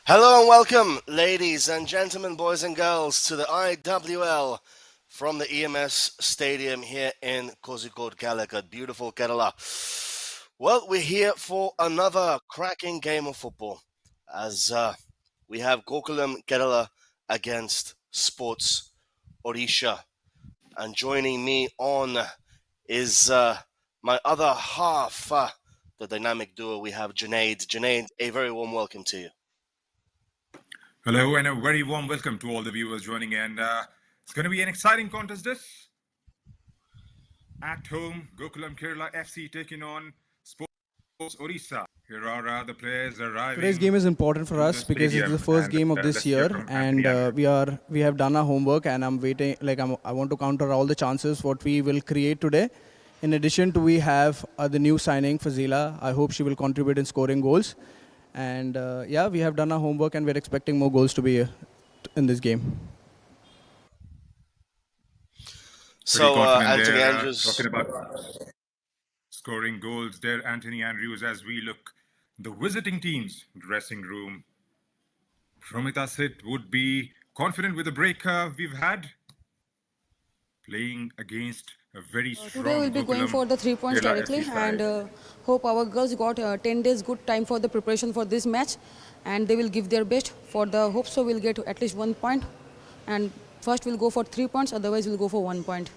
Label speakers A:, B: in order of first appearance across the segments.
A: Hello and welcome, ladies and gentlemen, boys and girls, to the IWL from the EMS Stadium here in Kozhikode, Calicut, beautiful Kerala. Well, we're here for another cracking game of football as we have Gokulam Kerala against Sports Odisha. And joining me on is my other half, the dynamic duo. We have Junaid. Junaid, a very warm welcome to you.
B: Hello, and a very warm welcome to all the viewers joining in. It's going to be an exciting contest. This at home, Gokulam Kerala FC taking on Sports Odisha. Here are the players arriving.
C: Today's game is important for us because it's the first game of this year, and we have done our homework. And I'm waiting. I want to counter all the chances what we will create today. In addition to we have the new signing Fazila. I hope she will contribute in scoring goals. And we have done our homework, and we're expecting more goals to be in this game.
A: So Anthony Andrews
B: talking about scoring goals there. Anthony Andrews, as we look the visiting team's dressing room. Promita Sid would be confident with the break we've had, playing against a very strong
D: Today we'll be going for the 3 points directly, and hope our girls got 10 days good time for the preparation for this match, and they will give their best for the hope so we'll get at least 1 point, and first we'll go for 3 points, otherwise we'll go for 1 point.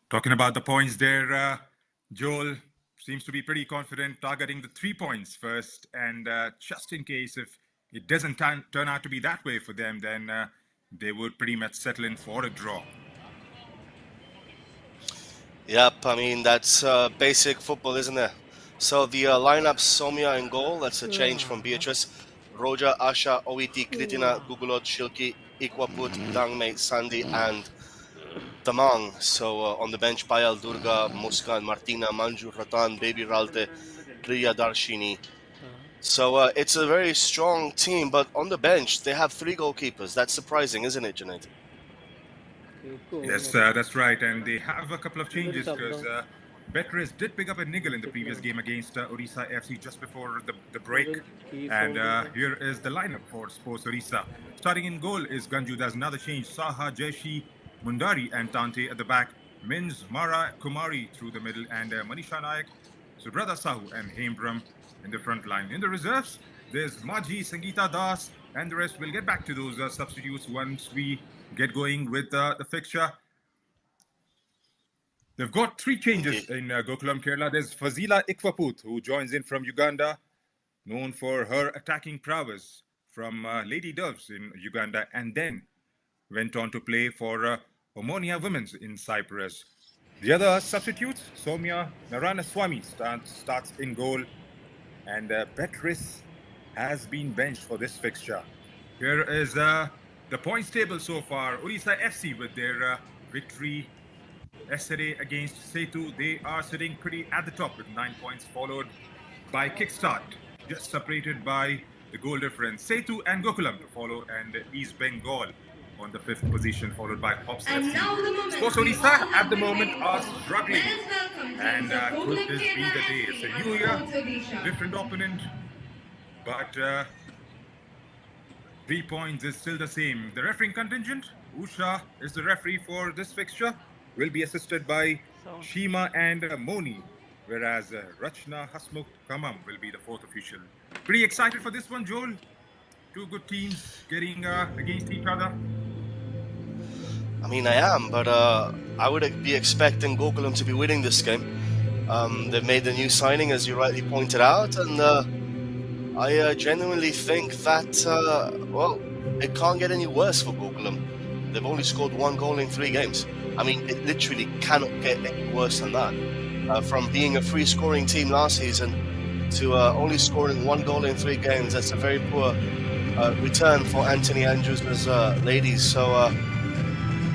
B: Talking about the points there, Joel seems to be pretty confident targeting the 3 points first, and just in case if it doesn't turn out to be that way for them, then they would pretty much settle in for a draw.
A: Yep, I mean, that's basic football, isn't it? So the lineup, Somya in goal, that's a change from Beatrice. Roja, Asha, Owiti, Kritina, Gugulot, Shilki, Ikwaput, Dangmei, Sandi, and Tamang. So on the bench, Payal, Durga, Muskan, Martina, Manju, Ratan, Baby Ralte, Priya, Darshini. So it's a very strong team, but on the bench, they have 3 goalkeepers. That's surprising, isn't it, Junaid?
B: Yes, that's right. And they have a couple of changes because Beatrice did pick up a niggle in the previous game against Odisha FC just before the break. And here is the lineup for Sports Odisha. Starting in goal is Ganju. There's another change. Saha, Jeshi, Mundari, and Tante at the back. Minz, Mara, Kumari through the middle, and Manisha Nayak, Subrata Sahu, and Hembram in the front line. In the reserves, there's Maji, Sangeeta Das, and the rest. We'll get back to those substitutes once we get going with the fixture. They've got 3 changes in Gokulam Kerala. There's Fazila Ikwaput, who joins in from Uganda, known for her attacking prowess from Lady Doves in Uganda, and then went on to play for Omonia Women's in Cyprus. The other substitutes, Somya Narayanaswamy starts in goal, and Beatrice has been benched for this fixture. Here is the points table so far. Odisha FC with their victory yesterday against Setu. They are sitting pretty at the top with 9 points, followed by Kickstart, just separated by the goal difference. Setu and Gokulam to follow, and East Bengal on the 5th position, followed by Hops FC. Sports Odisha at the moment are struggling, and could this be the day? It's a new year, different opponent, but 3 points is still the same. The refereeing contingent, Usha is the referee for this fixture, will be assisted by Shima and Moni, whereas Rachna Hasmukh Kamam will be the 4th official. Pretty excited for this one, Joel? 2 good teams getting against each other.
A: I mean, I am, but I would be expecting Gokulam to be winning this game. They've made the new signing, as you rightly pointed out, and I genuinely think that, it can't get any worse for Gokulam. They've only scored 1 goal in 3 games. I mean, it literally cannot get any worse than that. From being a free-scoring team last season to only scoring 1 goal in 3 games, that's a very poor return for Anthony Andrews' ladies. So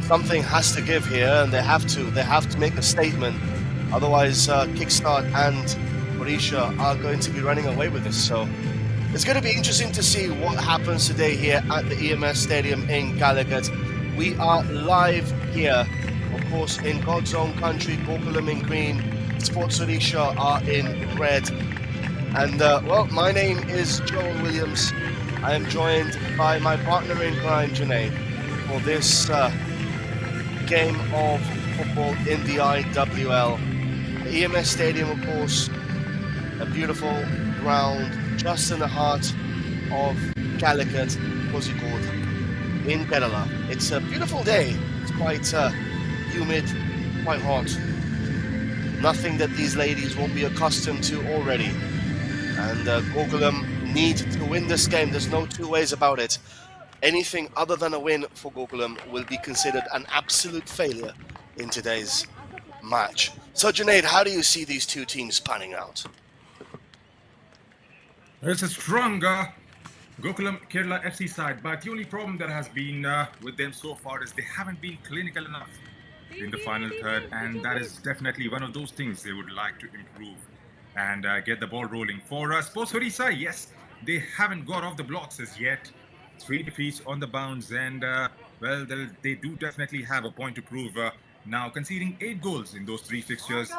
A: something has to give here, and they have to make a statement. Otherwise, Kickstart and Odisha are going to be running away with this. So it's going to be interesting to see what happens today here at the EMS Stadium in Calicut. We are live here, of course, in God's own country, Gokulam in green, Sports Odisha are in red. And well, my name is Joel Williams. I am joined by my partner in crime, Junaid, for this game of football in the IWL. The EMS Stadium, of course, a beautiful ground just in the heart of Calicut, Kozhikode, in Kerala. It's a beautiful day. It's quite humid, quite hot. Nothing that these ladies won't be accustomed to already. And Gokulam need to win this game. There's no two ways about it. Anything other than a win for Gokulam will be considered an absolute failure in today's match. So, Junaid, how do you see these two teams panning out?
B: It's a strong Gokulam Kerala FC side, but the only problem that has been with them so far is they haven't been clinical enough in the final third, and that is definitely one of those things they would like to improve and get the ball rolling. For Sports Odisha, yes, they haven't got off the blocks as yet. 3 defeats on the bounce, and well, they do definitely have a point to prove now, conceding 8 goals in those 3 fixtures.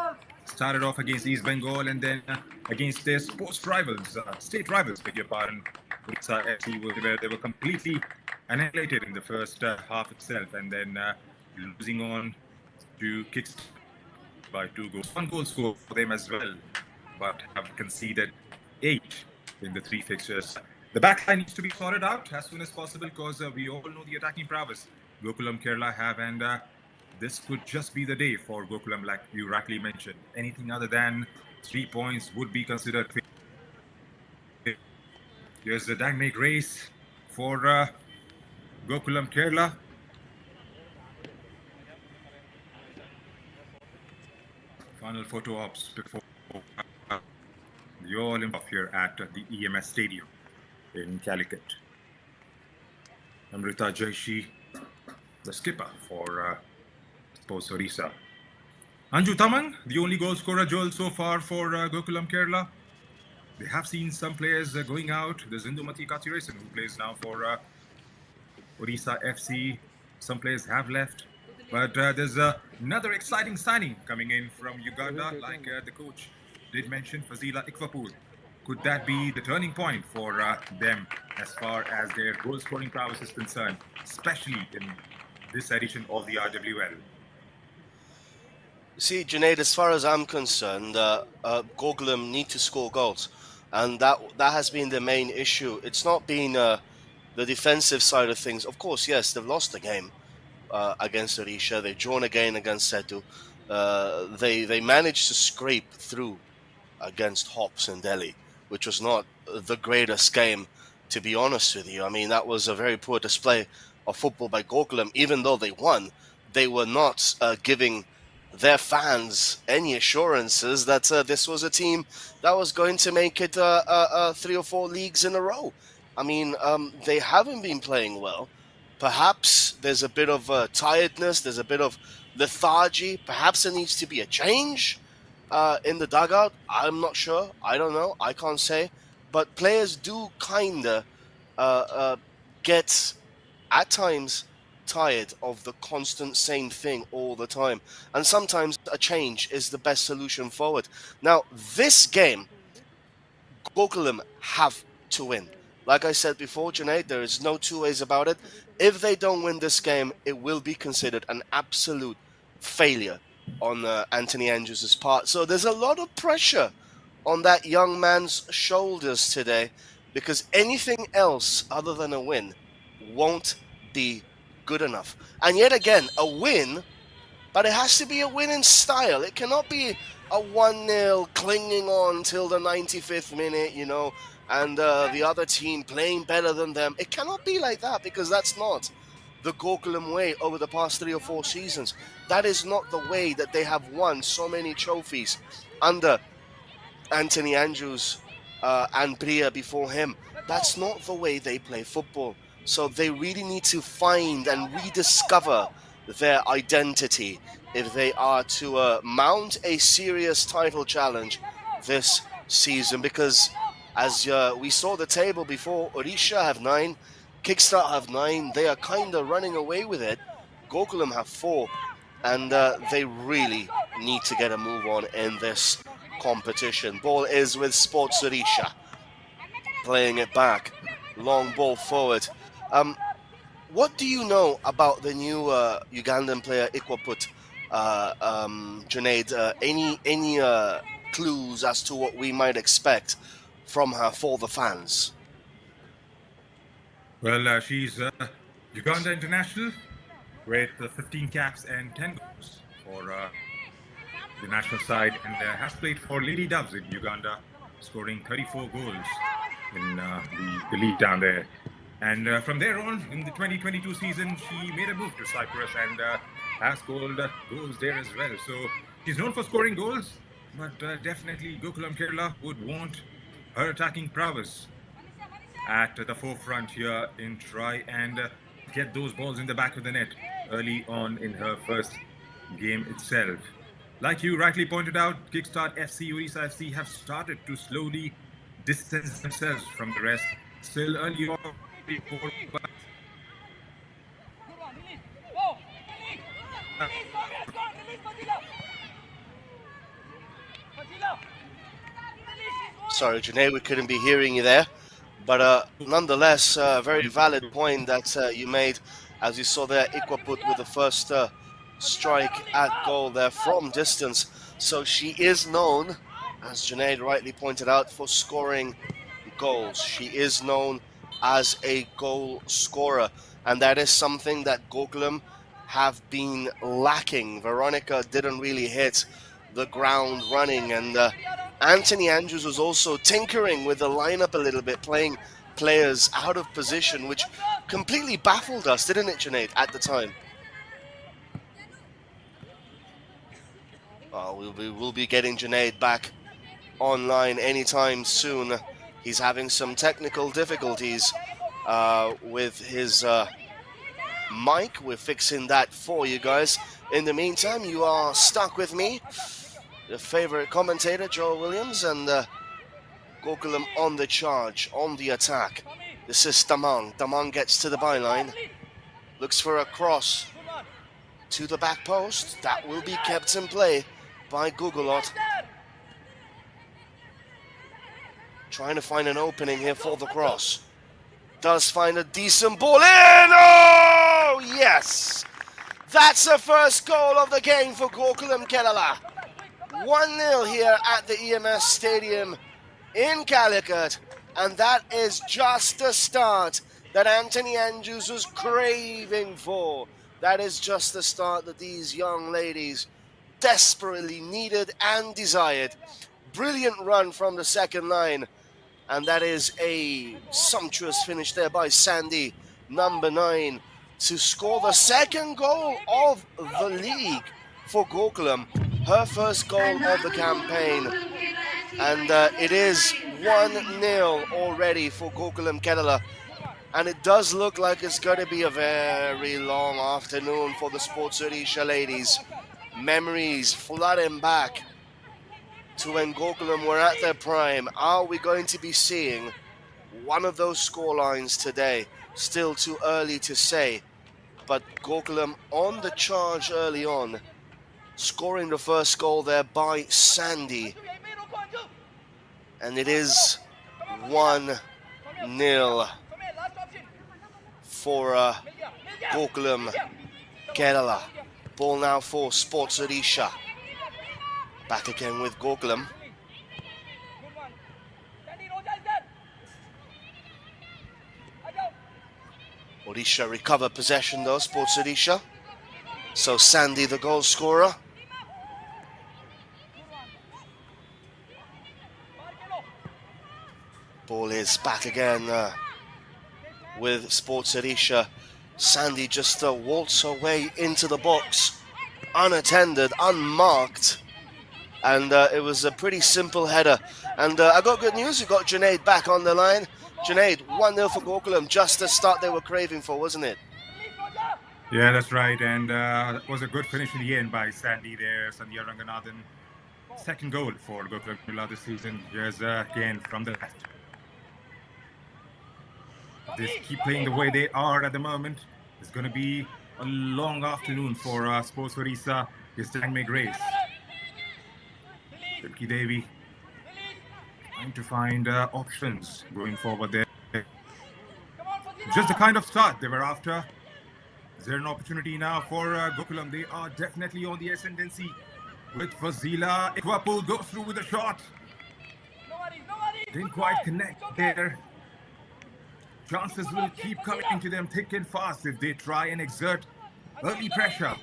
B: Started off against East Bengal and then against their sports rivals, state rivals, beg your pardon, Odisha FC, where they were completely annihilated in the first half itself, and then losing on to kicks by 2 goals. 1 goal score for them as well, but have conceded 8 in the 3 fixtures. The back line needs to be sorted out as soon as possible, because we all know the attacking prowess Gokulam Kerala have, and this could just be the day for Gokulam, like you rightly mentioned. Anything other than 3 points would be considered. Here's the dynamic race for Gokulam Kerala. Final photo ops before the all-in here at the EMS Stadium in Calicut. Amrita Jaishi, the skipper for Sports Odisha. Anju Tamang, the only goal scorer, Joel, so far for Gokulam Kerala. They have seen some players going out. There's Indumati Kathiresan, who plays now for Odisha FC. Some players have left. But there's another exciting signing coming in from Uganda, like the coach did mention, Fazila Ikwapur. Could that be the turning point for them as far as their goal-scoring prowess is concerned, especially in this edition of the IWL?
A: See, Junaid, as far as I'm concerned, Gokulam need to score goals. And that has been the main issue. It's not been the defensive side of things. Of course, yes, they've lost the game against Odisha. They've drawn again against Setu. They managed to scrape through against Hops in Delhi, which was not the greatest game, to be honest with you. I mean, that was a very poor display of football by Gokulam. Even though they won, they were not giving their fans any assurances that this was a team that was going to make it 3 or 4 leagues in a row. I mean, they haven't been playing well. Perhaps there's a bit of tiredness, there's a bit of lethargy. Perhaps there needs to be a change in the dugout. I'm not sure. I don't know. I can't say. But players do kind of get, at times, tired of the constant same thing all the time. And sometimes a change is the best solution forward. Now, this game, Gokulam have to win. Like I said before, Junaid, there is no 2 ways about it. If they don't win this game, it will be considered an absolute failure on Anthony Andrews' part. So there's a lot of pressure on that young man's shoulders today, because anything else other than a win won't be good enough. And yet again, a win, but it has to be a win in style. It cannot be a 1-0 clinging on till the 95th minute, you know, and the other team playing better than them. It cannot be like that, because that's not the Gokulam way over the past 3 or 4 seasons. That is not the way that they have won so many trophies under Anthony Andrews and Priya before him. That's not the way they play football. So they really need to find and rediscover their identity if they are to mount a serious title challenge this season. Because as we saw the table before, Odisha have 9, Kickstart have 9. They are kind of running away with it. Gokulam have 4. And they really, need to get a move on in this competition. Ball is with Sports Odisha. Playing it back. Long ball forward. What do you know about the new Ugandan player Ikwaput, Junaid? Any clues as to what we might expect from her for the fans?
B: Well, she's Uganda international with 15 caps and 10 goals for the national side, and has played for Lady Doves in Uganda, scoring 34 goals in the league down there. And from there on, in the 2022 season, she made a move to Cyprus and has scored goals there as well. So she's known for scoring goals, but definitely Gokulam Kerala would want her attacking prowess at the forefront here and try and get those balls in the back of the net early on in her first game itself. Like you rightly pointed out, Kickstart FC, Odisha FC have started to slowly distance themselves from the rest. Still early on, but
A: Sorry, Janae, we couldn't be hearing you there. But nonetheless, a very valid point that you made, as you saw there, Ikwaput with the first strike at goal there from distance. So she is known, as Junaid rightly pointed out, for scoring goals. She is known as a goal scorer, and that is something that Gokulam have been lacking. Veronica didn't really hit the ground running, and Anthony Andrews was also tinkering with the lineup a little bit, playing players out of position, which completely baffled us, didn't it, Junaid, at the time? We'll be getting Junaid back online anytime soon. He's having some technical difficulties with his mic. We're fixing that for you guys. In the meantime, you are stuck with me, your favorite commentator, Joel Williams, and Gokulam on the charge, on the attack. This is Tamang. Tamang gets to the byline, looks for a cross to the back post. That will be kept in play by Gugulot. Trying to find an opening here for the cross. Does find a decent ball in. Oh, yes! That's the first goal of the game for Gokulam Kerala. 1-0 here at the EMS Stadium in Calicut. And that is just the start that Anthony Andrews was craving for. That is just the start that these young ladies desperately needed and desired. Brilliant run from the second line. And that is a sumptuous finish there by Sandy, number 9, to score the second goal of the league for Gokulam. Her first goal of the campaign. And it is 1-0 already for Gokulam Kerala. And it does look like it's going to be a very long afternoon for the Sports Odisha ladies. Memories flooding back to when Gokulam were at their prime. Are we going to be seeing one of those scorelines today? Still too early to say. But Gokulam on the charge early on, scoring the first goal there by Sandy. And it is 1-0 for Gokulam Kerala. Ball now for Sports Odisha. Back again with Gokulam. Odisha recover possession though, Sports Odisha. So Sandy the goal scorer. Ball is back again with Sports Odisha. Sandy just waltz her way into the box, unattended, unmarked. And it was a pretty simple header. And I got good news. We got Junaid back on the line. Junaid, 1-0 for Gokulam. Just the start they were craving for, wasn't it?
B: Yeah, that's right. And it was a good finish in the end by Sandy there, Sandhya Ranganathan. Second goal for Gokulam Kerala this season. Here's again from the left. If they keep playing the way they are at the moment, it's going to be a long afternoon for Sports Odisha. This time make race. Silky Devi trying to find options going forward there. Just the kind of start they were after. Is there an opportunity now for Gokulam? They are definitely on the ascendancy with Fazila. Ikwapu goes through with a shot. Didn't quite connect there. Chances will keep coming to them thick and fast if they try and exert early pressure.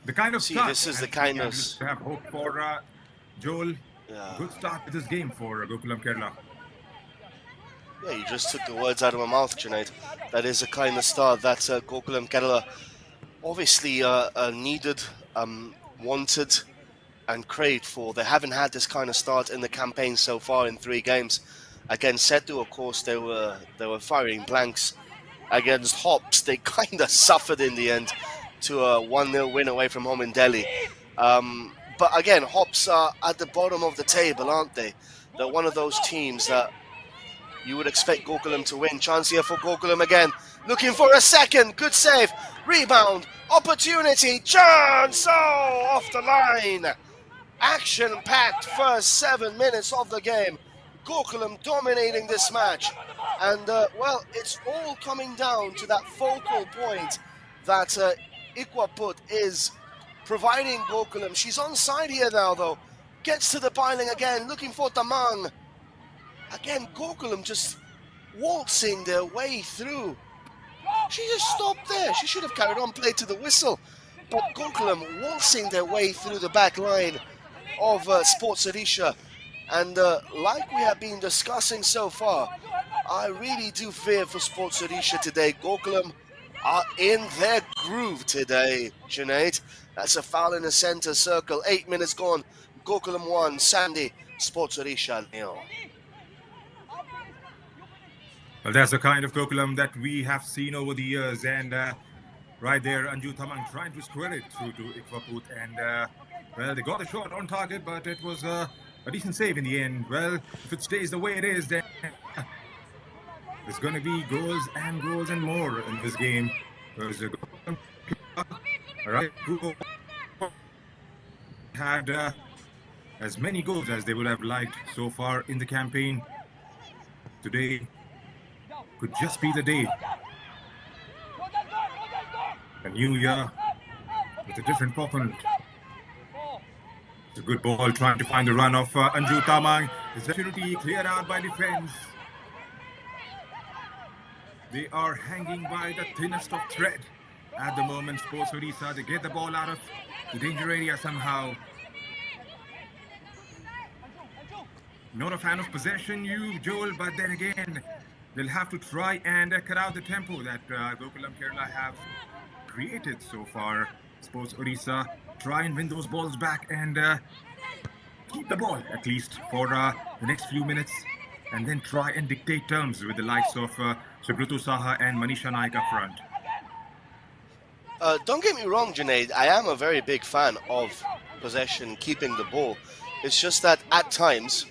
B: The kind of start.
A: This is the kind of
B: have hope for Joel.
A: Yeah.
B: Good start to this game for Gokulam Kerala.
A: Yeah, you just took the words out of my mouth, Junaid. That is the kind of start that Gokulam Kerala obviously needed, wanted, and craved for. They haven't had this kind of start in the campaign so far in 3 games. Against Setu, of course, they were firing blanks. Against Hops, they kind of suffered in the end to a 1-0 win away from home in Delhi. But again, Hops are at the bottom of the table, aren't they? They're one of those teams that you would expect Gokulam to win. Chance here for Gokulam again. Looking for a second. Good save. Rebound. Opportunity. Chance. Oh, off the line. Action-packed first 7 minutes of the game. Gokulam dominating this match. And, well, it's all coming down to that focal point that Ikwaput is providing Gokulam. She's onside here now, though. Gets to the piling again, looking for Tamang. Again, Gokulam just waltzing their way through. She just stopped there. She should have carried on, played to the whistle. But Gokulam waltzing their way through the back line of Sports Odisha. And like we have been discussing so far, I really do fear for Sports Odisha today. Gokulam are in their groove today, Junaid. That's a foul in the center circle. 8 minutes gone. Gokulam 1, Sandy, Sports Odisha 0.
B: Well, that's the kind of Gokulam that we have seen over the years. And right there, Anju Tamang trying to square it through to Ikwaput. And, well, they got the shot on target, but it was a decent save in the end. Well, if it stays the way it is, then there's going to be goals and more in this game. There's a Gokulam who had as many goals as they would have liked so far in the campaign. Today could just be the day. A new year with a different opponent. It's a good ball trying to find the run of Anju Tamang. His opportunity cleared out by defense. They are hanging by the thinnest of thread at the moment. Sports Odisha, they get the ball out of the danger area somehow. Not a fan of possession, you, Joel, but then again, they'll have to try and cut out the tempo that Gokulam Kerala have created so far. Sports Odisha try and win those balls back and keep the ball at least for the next few minutes, and then try and dictate terms with the likes of Subrutu Saha and Manisha Naik up front.
A: Don't get me wrong, Junaid. I am a very big fan of possession, keeping the ball. It's just that at times,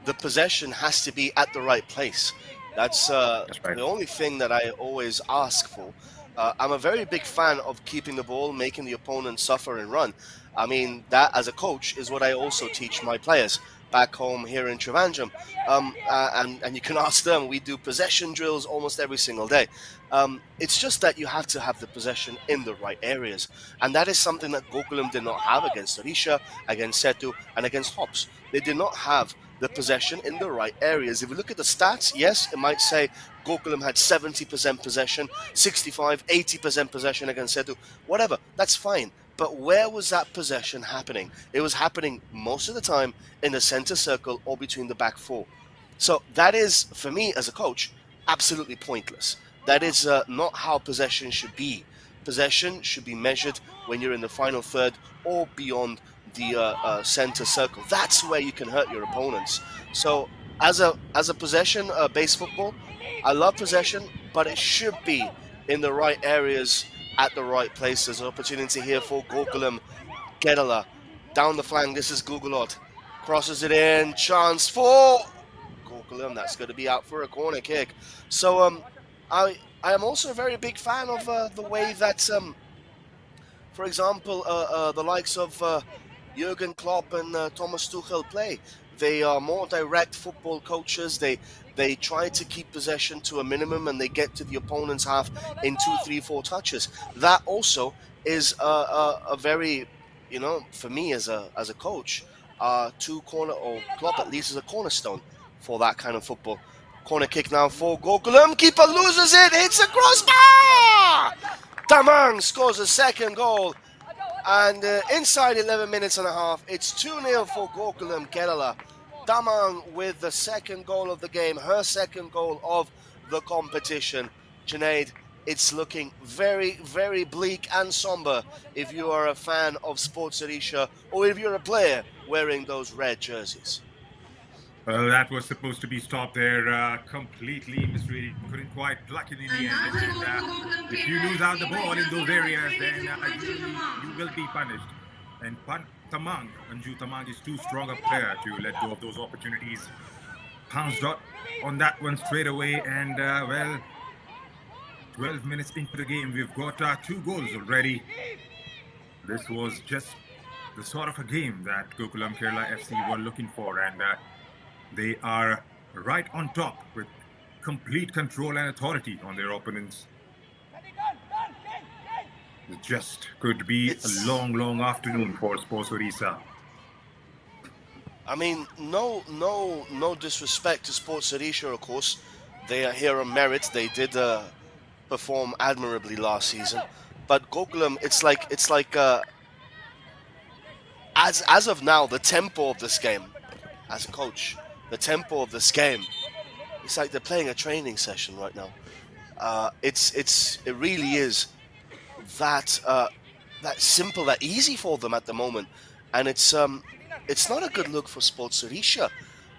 A: the possession has to be at the right place. That's right. The only thing that I always ask for. I'm a very big fan of keeping the ball, making the opponent suffer and run. I mean, that as a coach is what I also teach my players back home here in Trivandrum. And you can ask them, we do possession drills almost every single day. It's just that you have to have the possession in the right areas. And that is something that Gokulam did not have against Odisha, against Setu, and against Hops. They did not have the possession in the right areas. If you look at the stats, yes, it might say Gokulam had 70% possession, 65, 80% possession against Setu, whatever, that's fine. But where was that possession happening? It was happening most of the time in the center circle or between the back four. So that is, for me as a coach, absolutely pointless. That is not how possession should be. Possession should be measured when you're in the final third or beyond the center circle. That's where you can hurt your opponents. So as a possession based football, I love possession, but it should be in the right areas at the right places. An opportunity here for Gokulam Kerala. Down the flank, this is Gugulot. Crosses it in, chance for Gokulam. That's going to be out for a corner kick. So I am also a very big fan of the way that for example, the likes of Jurgen Klopp and Thomas Tuchel play. They are more direct football coaches. They try to keep possession to a minimum, and they get to the opponent's half in 2, 3, 4 touches. That also is a very, for me as a coach, Klopp at least is a cornerstone for that kind of football. Corner kick now for Gokulam. Keeper loses it. Hits a crossbar. Tamang scores a second goal. And inside 11 minutes and a half, it's 2-0 for Gokulam Kerala. Damang with the second goal of the game, her second goal of the competition. Junaid, it's looking very, very bleak and somber if you are a fan of Sports Odisha or if you're a player wearing those red jerseys.
B: Well, that was supposed to be stopped there. Completely misreading. Couldn't quite pluck it in the end. And, if you lose out the ball in those areas, then you will be punished. And Anju Tamang is too strong a player to let go of those opportunities. Pounced on that one straight away. And, 12 minutes into the game, we've got 2 goals already. This was just the sort of a game that Gokulam Kerala FC were looking for. And they are right on top with complete control and authority on their opponents. It just could be a long, long afternoon for Sports Odisha.
A: I mean, no disrespect to Sports Odisha, of course. They are here on merit. They did perform admirably last season, but Gokulam, it's like as of now, the tempo of this game, as a coach, the tempo of this game, it's like they're playing a training session right now. It really is that simple, that easy for them at the moment, and it's not a good look for Sports Odisha.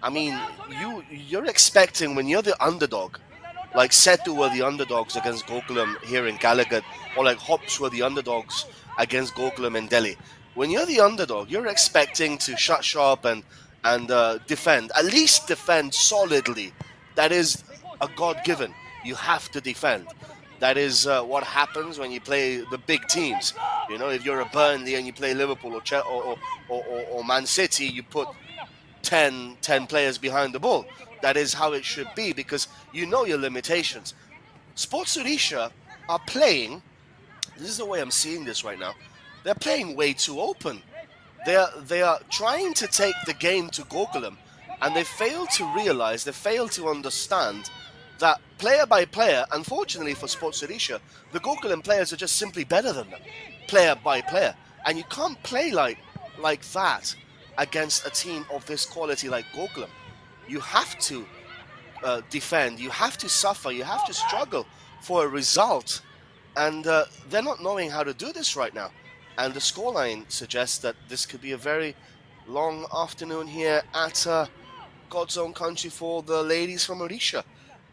A: I mean, you're expecting, when you're the underdog, like Setu were the underdogs against Gokulam here in Calicut, or like Hops were the underdogs against Gokulam in Delhi. When you're the underdog, you're expecting to shut shop and defend, at least defend solidly. That is a God-given. You have to defend. That is what happens when you play the big teams. You know, if you're a Burnley and you play Liverpool or Man City, you put 10 players behind the ball. That is how it should be, because you know your limitations. Sports Odisha are playing, this is the way I'm seeing this right now, they're playing way too open. They are trying to take the game to Gokulam, and they fail to realize, they fail to understand that player by player, unfortunately for Sports Odisha, the Gokulam players are just simply better than them, player by player. And you can't play like that against a team of this quality like Gokulam. You have to defend, you have to suffer, you have to struggle for a result. And they're not knowing how to do this right now. And the scoreline suggests that this could be a very long afternoon here at God's own country for the ladies from Odisha.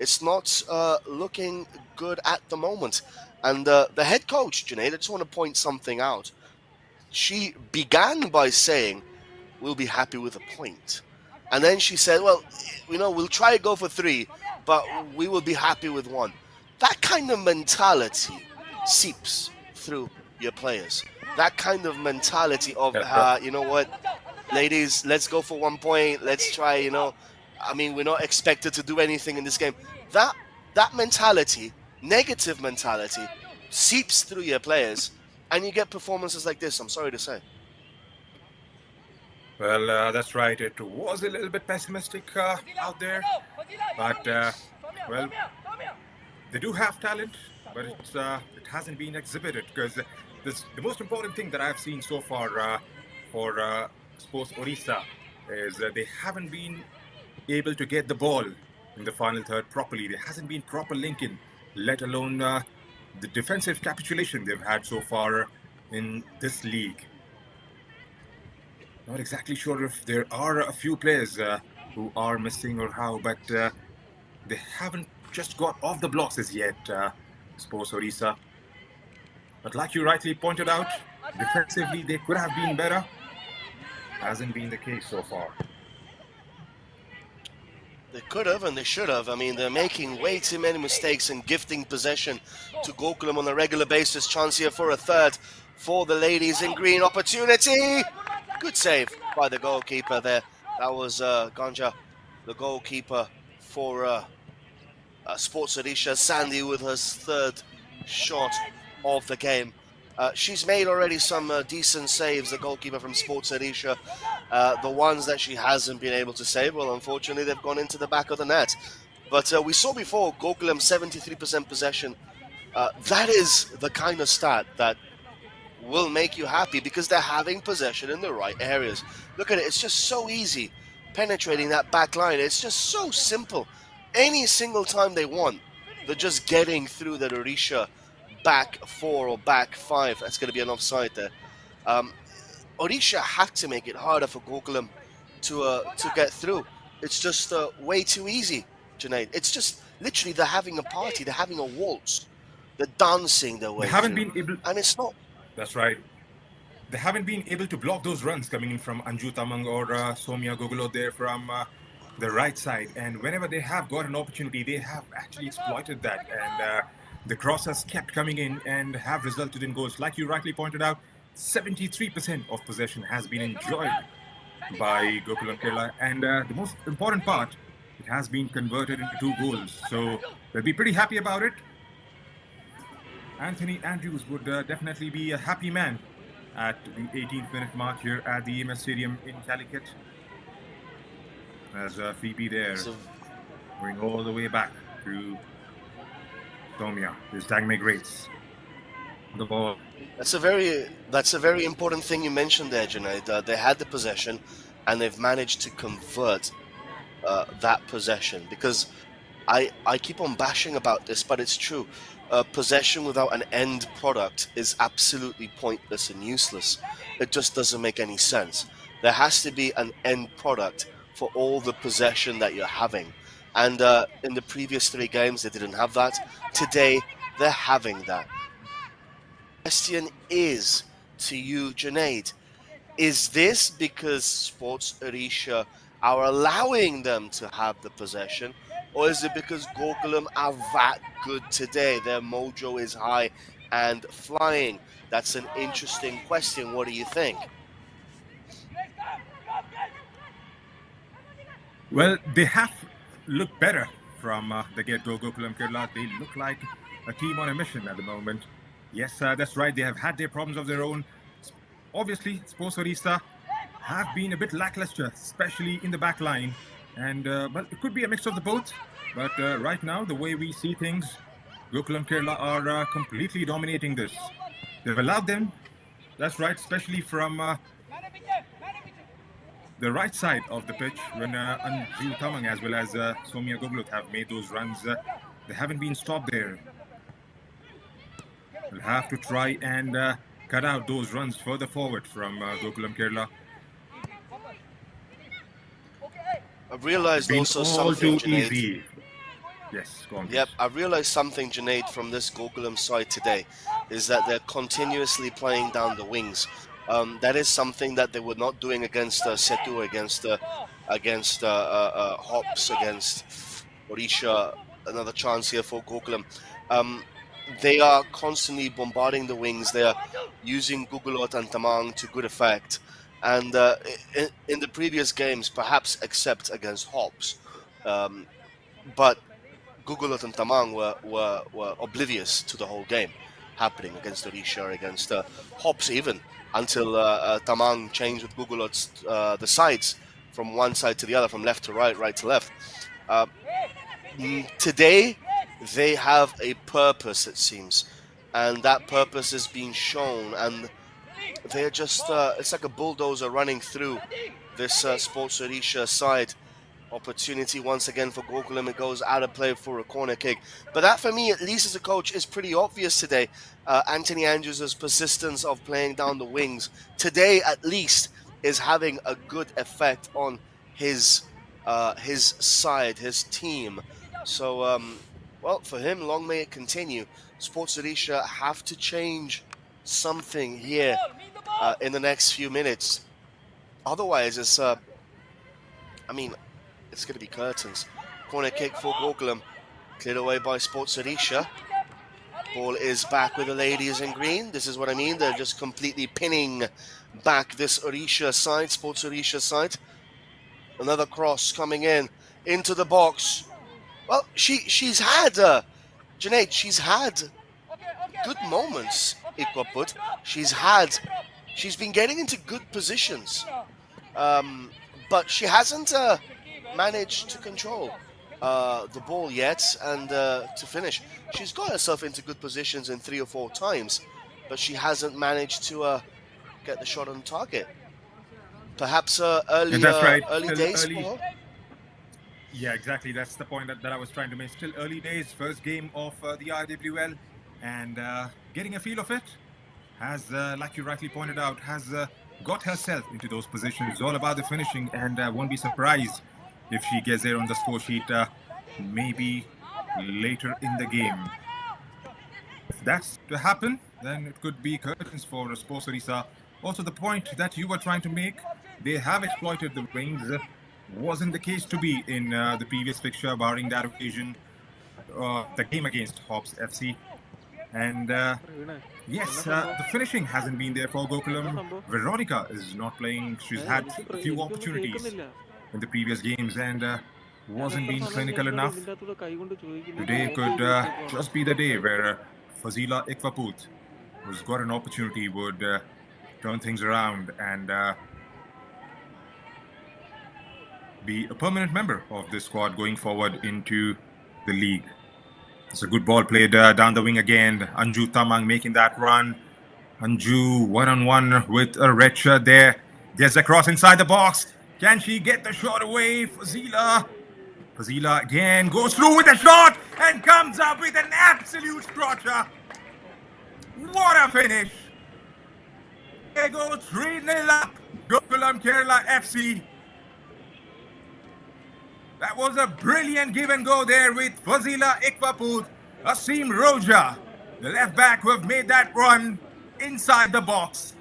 A: It's not looking good at the moment. And the head coach, Junaid, I just want to point something out. She began by saying, we'll be happy with a point. And then she said, well, we'll try to go for 3, but we will be happy with 1. That kind of mentality seeps through your players. That kind of mentality of, you know what, ladies, let's go for 1 point. Let's try, I mean, we're not expected to do anything in this game. That mentality, negative mentality, seeps through your players, and you get performances like this, I'm sorry to say.
B: Well, that's right. It was a little bit pessimistic out there, but they do have talent, but it hasn't been exhibited, because the most important thing that I've seen so far for Sports Odisha is they haven't been able to get the ball in the final third properly. There hasn't been proper linking, let alone the defensive capitulation they've had so far in this league. Not exactly sure if there are a few players who are missing or how, but they haven't just got off the blocks as yet, Sports Odisha. But like you rightly pointed out, defensively they could have been better. Hasn't been the case so far.
A: They could have and they should have. I mean, they're making way too many mistakes and gifting possession to Gokulam on a regular basis. Chance here for a third for the ladies in green. Opportunity! Good save by the goalkeeper there. That was Ganja, the goalkeeper for Sports Odisha. Sandy with her third shot of the game. She's made already some decent saves, the goalkeeper from Sports Odisha. The ones that she hasn't been able to save, well, unfortunately, they've gone into the back of the net. But we saw before, Gokulam 73% possession. That is the kind of stat that will make you happy because they're having possession in the right areas. Look at it, it's just so easy penetrating that back line. It's just so simple. Any single time they want, they're just getting through the Odisha back four or back five. That's going to be an offside there. Odisha have to make it harder for Gokulam to get through. It's just way too easy, Junaid. It's just literally they're having a party. They're having a waltz. They're dancing their way
B: They haven't
A: through.
B: been able.
A: And it's not.
B: That's right. They haven't been able to block those runs coming in from Anju Tamang or Somya Gogulo there from the right side. And whenever they have got an opportunity, they have actually exploited that. And the cross has kept coming in and have resulted in goals. Like you rightly pointed out, 73% of possession has been enjoyed by Gokulam Kerala. And the most important part, it has been converted into 2 goals. So they'll be pretty happy about it. Anthony Andrews would definitely be a happy man at the 18th minute mark here at the EMS Stadium in Calicut. As Phoebe there, going all the way back to Somya, his dynamic rates. The ball.
A: That's a very important thing you mentioned there, Junaid. They had the possession, and they've managed to convert that possession. Because I keep on bashing about this, but it's true. Possession without an end product is absolutely pointless and useless. It just doesn't make any sense. There has to be an end product for all the possession that you're having. And in the previous 3 games, they didn't have that. Today, they're having that. Question is to you, Junaid. Is this because Sports Odisha are allowing them to have the possession? Or is it because Gokulam are that good today? Their mojo is high and flying. That's an interesting question. What do you think?
B: Well, they have looked better from the get-go, Gokulam Kerala. They look like a team on a mission at the moment. Yes, that's right. They have had their problems of their own. Obviously, Sports Odisha have been a bit lackluster, especially in the back line. And well, it could be a mix of the both. But right now, the way we see things, Gokulam Kerala are completely dominating this. They've allowed them, that's right, especially from the right side of the pitch when Anju Tamang as well as Somya Gogulut have made those runs. They haven't been stopped there. We'll have to try and cut out those runs further forward from Gokulam Kerala.
A: I've realized also something, Junaid.
B: Easy. Yes, go on.
A: Yep, I realized something, Junaid, from this Gokulam side today, is that they're continuously playing down the wings. That is something that they were not doing against Setu, against Hops, against Odisha. Another chance here for Gokulam. They are constantly bombarding the wings. They are using Gugulot and Tamang to good effect. And in the previous games, perhaps except against Hops, but Gugulot and Tamang were oblivious to the whole game happening against Odisha, against Hops even, until Tamang changed with Gugulot's the sides from one side to the other, from left to right, right to left. Today, they have a purpose, it seems, and that purpose is being shown, and they're just, it's like a bulldozer running through this Sports Odisha side. Opportunity once again for Gokulam. It goes out of play for a corner kick. But that, for me, at least as a coach, is pretty obvious today. Anthony Andrews' persistence of playing down the wings today, at least, is having a good effect on his side, his team. So, well, for him, long may it continue. Sports Odisha have to change something here in the next few minutes. Otherwise, it's, I mean, it's going to be curtains. Corner kick for Gokulam. Cleared away by Sports Odisha. Ball is back with the ladies in green. This is what I mean. They're just completely pinning back this Odisha side, Sports Odisha side. Another cross coming in into the box. Well, she's had Junaid. She's had good moments. Ikwaput. She's been getting into good positions, but she hasn't managed to control the ball yet and to finish. She's got herself into good positions in 3 or 4 times, but she hasn't managed to get the shot on target. Perhaps early days for her.
B: Yeah, exactly. That's the point that I was trying to make. Still early days, first game of the IWL, and getting a feel of it has, like you rightly pointed out, has got herself into those positions. It's all about the finishing, and won't be surprised if she gets there on the score sheet maybe later in the game. If that's to happen, then it could be curtains for Sports Odisha. Also, the point that you were trying to make, they have exploited the wings. Wasn't the case to be in the previous fixture, barring that occasion, the game against Hobbs FC. And yes, the finishing hasn't been there for Gokulam. Veronica is not playing. She's had a few opportunities in the previous games and wasn't being clinical enough. Today could just be the day where Fazila Ikwaput, who's got an opportunity, would turn things around and be a permanent member of this squad going forward into the league. It's a good ball played down the wing again. Anju Tamang making that run. Anju one-on-one with a red shirt there. Gets a cross inside the box. Can she get the shot away? Fazila again goes through with a shot and comes up with an absolute scorcher. What a finish. They go 3-0 up. Gokulam Kerala FC. That was a brilliant give and go there with Fazila Ikwaput, Asim Roja, the left back who have made that run inside the box.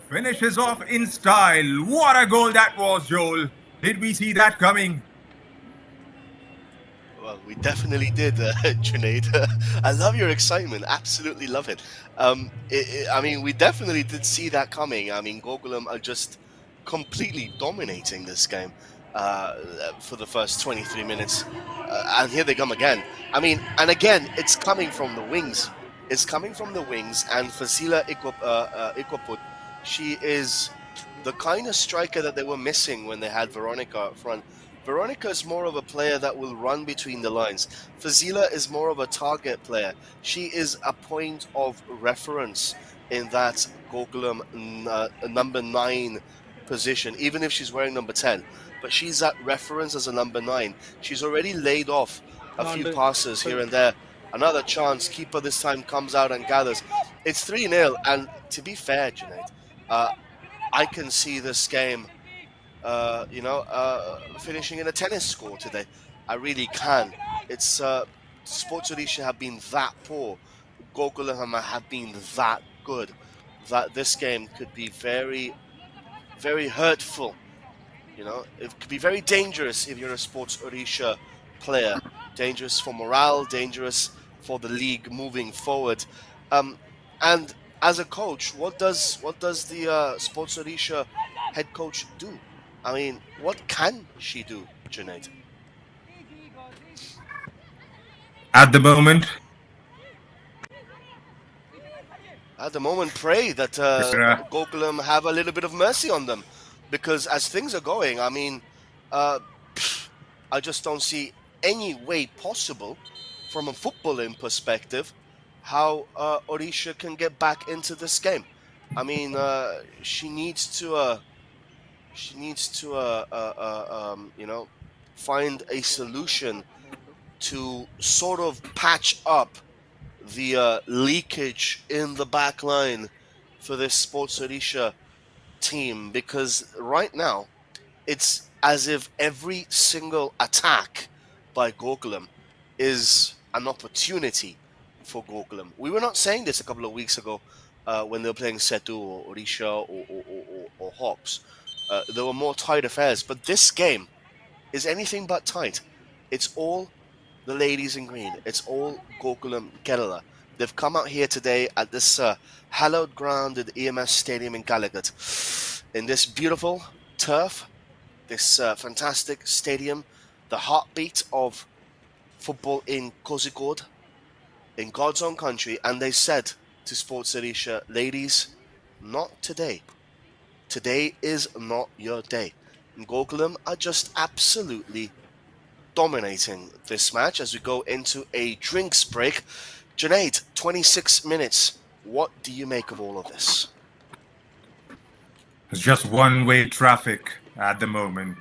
B: Finishes off in style. What a goal that was, Joel. Did we see that coming?
A: Well, we definitely did, Junaid. I love your excitement. Absolutely love it. I mean, we definitely did see that coming. I mean, Gokulam are just completely dominating this game for the first 23 minutes. And here they come again. I mean, and again, it's coming from the wings. It's coming from the wings. And Fazila Ikwaput, she is the kind of striker that they were missing when they had Veronica up front. Veronica is more of a player that will run between the lines. Fazila is more of a target player. She is a point of reference in that Gokulam number 9 position, even if she's wearing number 10. But she's that reference as a number 9. She's already laid off a few passes here and there. Another chance. Keeper this time comes out and gathers. It's 3-0. And to be fair, Junaid, I can see this game finishing in a tennis score today. I really can. It's Sports Odisha have been that poor. Gokulam have been that good that this game could be very, very hurtful. You know, it could be very dangerous if you're a Sports Odisha player. Dangerous for morale, dangerous for the league moving forward. And as a coach, what does the Sports Odisha head coach do? I mean, what can she do, Junaid?
B: At the moment,
A: pray that Gokulam have a little bit of mercy on them, because as things are going, I mean, I just don't see any way possible, from a footballing perspective, how Odisha can get back into this game. I mean, she needs to find a solution to sort of patch up the leakage in the back line for this Sports Odisha team, because right now it's as if every single attack by Gokulam is an opportunity for Gokulam. We were not saying this a couple of weeks ago when they were playing Setu or Odisha or Hawks. There were more tight affairs, but this game, is anything but tight. It's all the ladies in green. It's all Gokulam Kerala. They've come out here today at this hallowed ground at the EMS Stadium in Calicut. In this beautiful turf, this fantastic stadium, the heartbeat of football in Kozhikode, in God's own country, and they said to Sports Odisha, ladies, not today. Today is not your day. And Gokulam are just absolutely dominating this match as we go into a drinks break. Junaid, 26 minutes. What do you make of all of this?
B: It's just one-way traffic at the moment.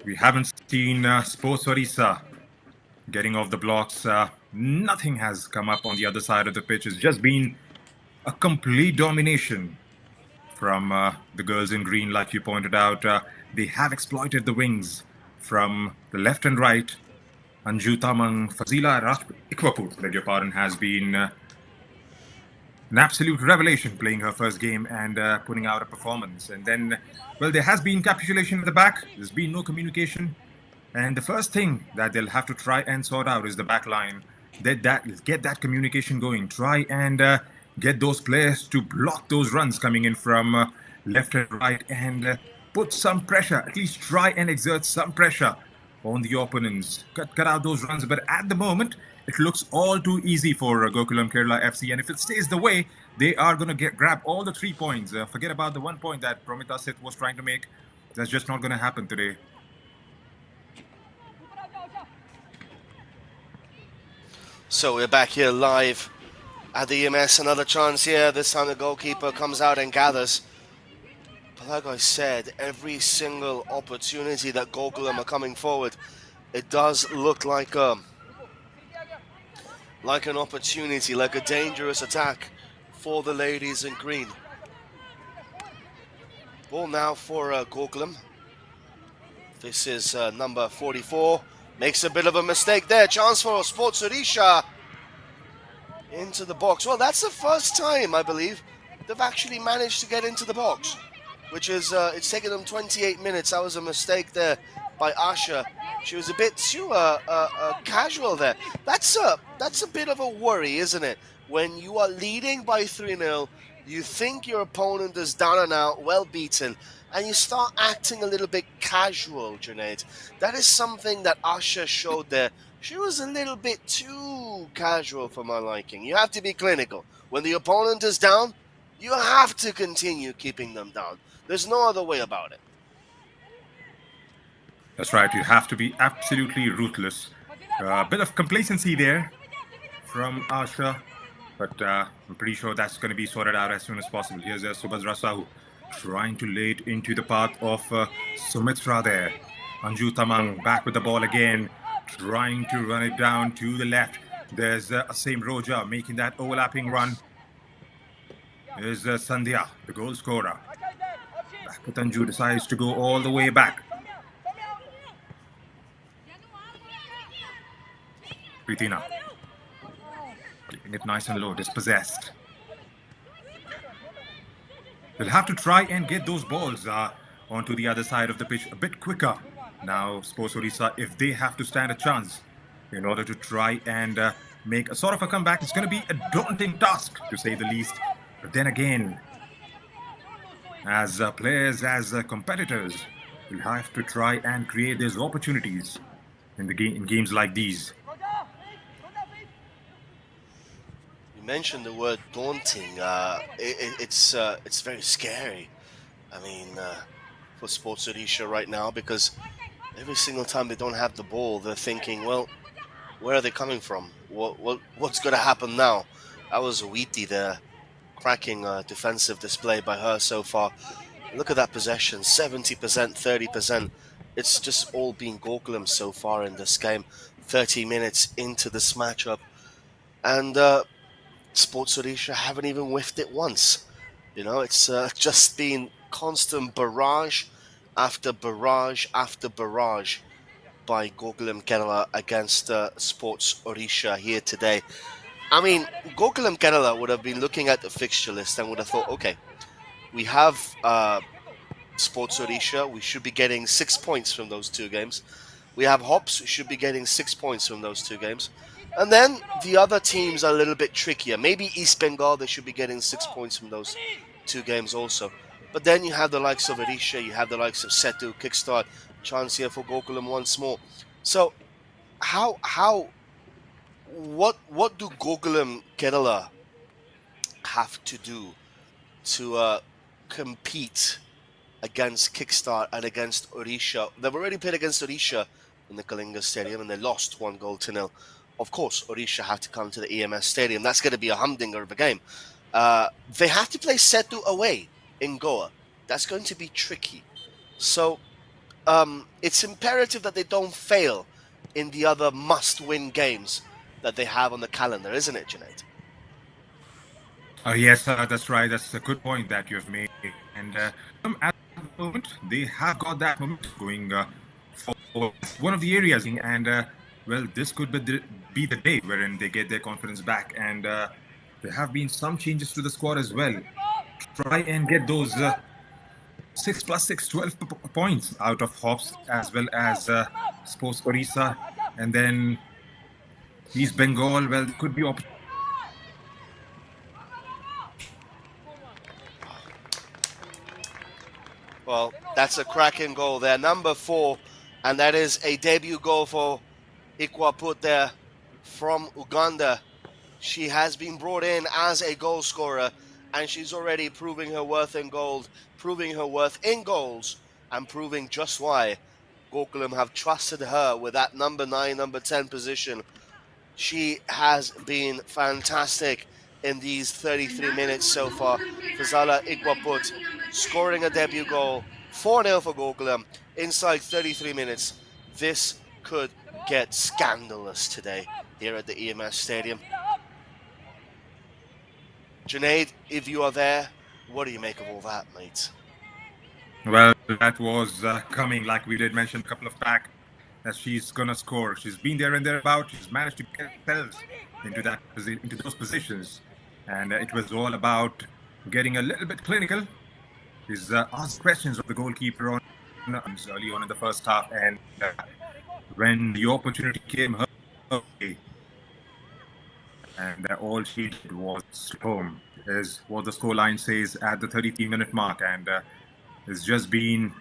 B: We haven't seen Sports Odisha getting off the blocks. Nothing has come up on the other side of the pitch. It's just been a complete domination from the girls in green, like you pointed out. They have exploited the wings from the left and right. Anju Tamang, Fazila Ikwaput, beg your pardon, has been an absolute revelation, playing her first game and putting out a performance. And then, well, there has been capitulation at the back. There's been no communication. And the first thing that they'll have to try and sort out is the back line. Get that communication going. Try and get those players to block those runs coming in from left and right and put some pressure, at least try and exert some pressure on the opponents. Cut out those runs. But at the moment, it looks all too easy for Gokulam Kerala FC. And if it stays the way, they are going to grab all the 3 points. Forget about the 1 point that Promita Seth was trying to make. That's just not going to happen today.
A: So we're back here live at the EMS. Another chance here. This time the goalkeeper comes out and gathers. But like I said, every single opportunity that Gokulam are coming forward, it does look like an opportunity, like a dangerous attack for the ladies in green. Ball now for Gokulam. This is number 44. Makes a bit of a mistake there. Chance for Sports Odisha into the box. Well, that's the first time, I believe, they've actually managed to get into the box, which is, it's taken them 28 minutes. That was a mistake there by Asha. She was a bit too casual there. That's a bit of a worry, isn't it? When you are leading by 3-0, you think your opponent is down and out, well beaten, and you start acting a little bit casual, Junaid. That is something that Asha showed there. She was a little bit too casual for my liking. You have to be clinical. When the opponent is down, you have to continue keeping them down. There's no other way about it.
B: That's right. You have to be absolutely ruthless. A bit of complacency there from Asha, but I'm pretty sure that's going to be sorted out as soon as possible. Here's Subhadra Sahu trying to lay it into the path of Sumitra there. Anju Tamang back with the ball again, trying to run it down to the left. There's Asim Roja making that overlapping run. There's Sandhya, the goal scorer. Back with Anju, decides to go all the way back. Pritina, keeping it nice and low, dispossessed. They'll have to try and get those balls onto the other side of the pitch a bit quicker. Now, Sports Odisha, if they have to stand a chance in order to try and make a sort of a comeback, it's going to be a daunting task, to say the least. But then again, as players, as competitors, we'll have to try and create these opportunities in games like these.
A: Mentioned the word daunting. It's very scary. I mean, for Sports Odisha right now, because every single time they don't have the ball, they're thinking, well, where are they coming from? What's going to happen now? That was Wheaty there, cracking defensive display by her so far. Look at that possession, 70%, 30%. It's just all been Gokulam so far in this game. 30 minutes into this matchup, and Sports Odisha haven't even whiffed it once. You know, it's just been constant barrage after barrage after barrage by Gokulam Kerala against Sports Odisha here today. I mean, Gokulam Kerala would have been looking at the fixture list and would have thought, okay, we have Sports Odisha. We should be getting 6 points from those two games. We have Hops. We should be getting 6 points from those two games. And then the other teams are a little bit trickier. Maybe East Bengal, they should be getting 6 points from those two games also. But then you have the likes of Odisha, you have the likes of Setu, Kickstart, chance here for Gokulam once more. So what do Gokulam Kerala have to do to compete against Kickstart and against Odisha? They've already played against Odisha in the Kalinga Stadium and they lost 1-0. Of course, Odisha had to come to the EMS Stadium. That's going to be a humdinger of a game. They have to play Setu away in Goa. That's going to be tricky. So it's imperative that they don't fail in the other must-win games that they have on the calendar, isn't it, Junaid?
B: Yes, that's right. That's a good point that you have made. And at the moment, they have got that momentum going for one of the areas. And, well, this could be the day wherein they get their confidence back. And there have been some changes to the squad as well. Try and get those 6 plus 6, 12 points out of Hops as well as Sports Odisha. And then East Bengal, well, there could be opportunities.
A: Well, that's a cracking goal there. Number 4, and that is a debut goal for Ikwaput there from Uganda. She has been brought in as a goal scorer, and she's already proving her worth in gold, proving her worth in goals, and proving just why Gokulam have trusted her with that number 9, number 10 position. She has been fantastic in these 33 minutes so far. Fazala Ikwaput scoring a debut goal, 4-0 for Gokulam inside 33 minutes. This could get scandalous today here at the EMS Stadium. Junaid, if you are there, what do you make of all that, mate?
B: Well, that was coming, like we did mention a couple of back, that she's gonna score. She's been there and thereabout. She's managed to get herself into those positions, and it was all about getting a little bit clinical. She's asked questions of the goalkeeper on early on in the first half, and when the opportunity came her way, and all she did was home, is what the scoreline says at the 33-minute mark, and it's just been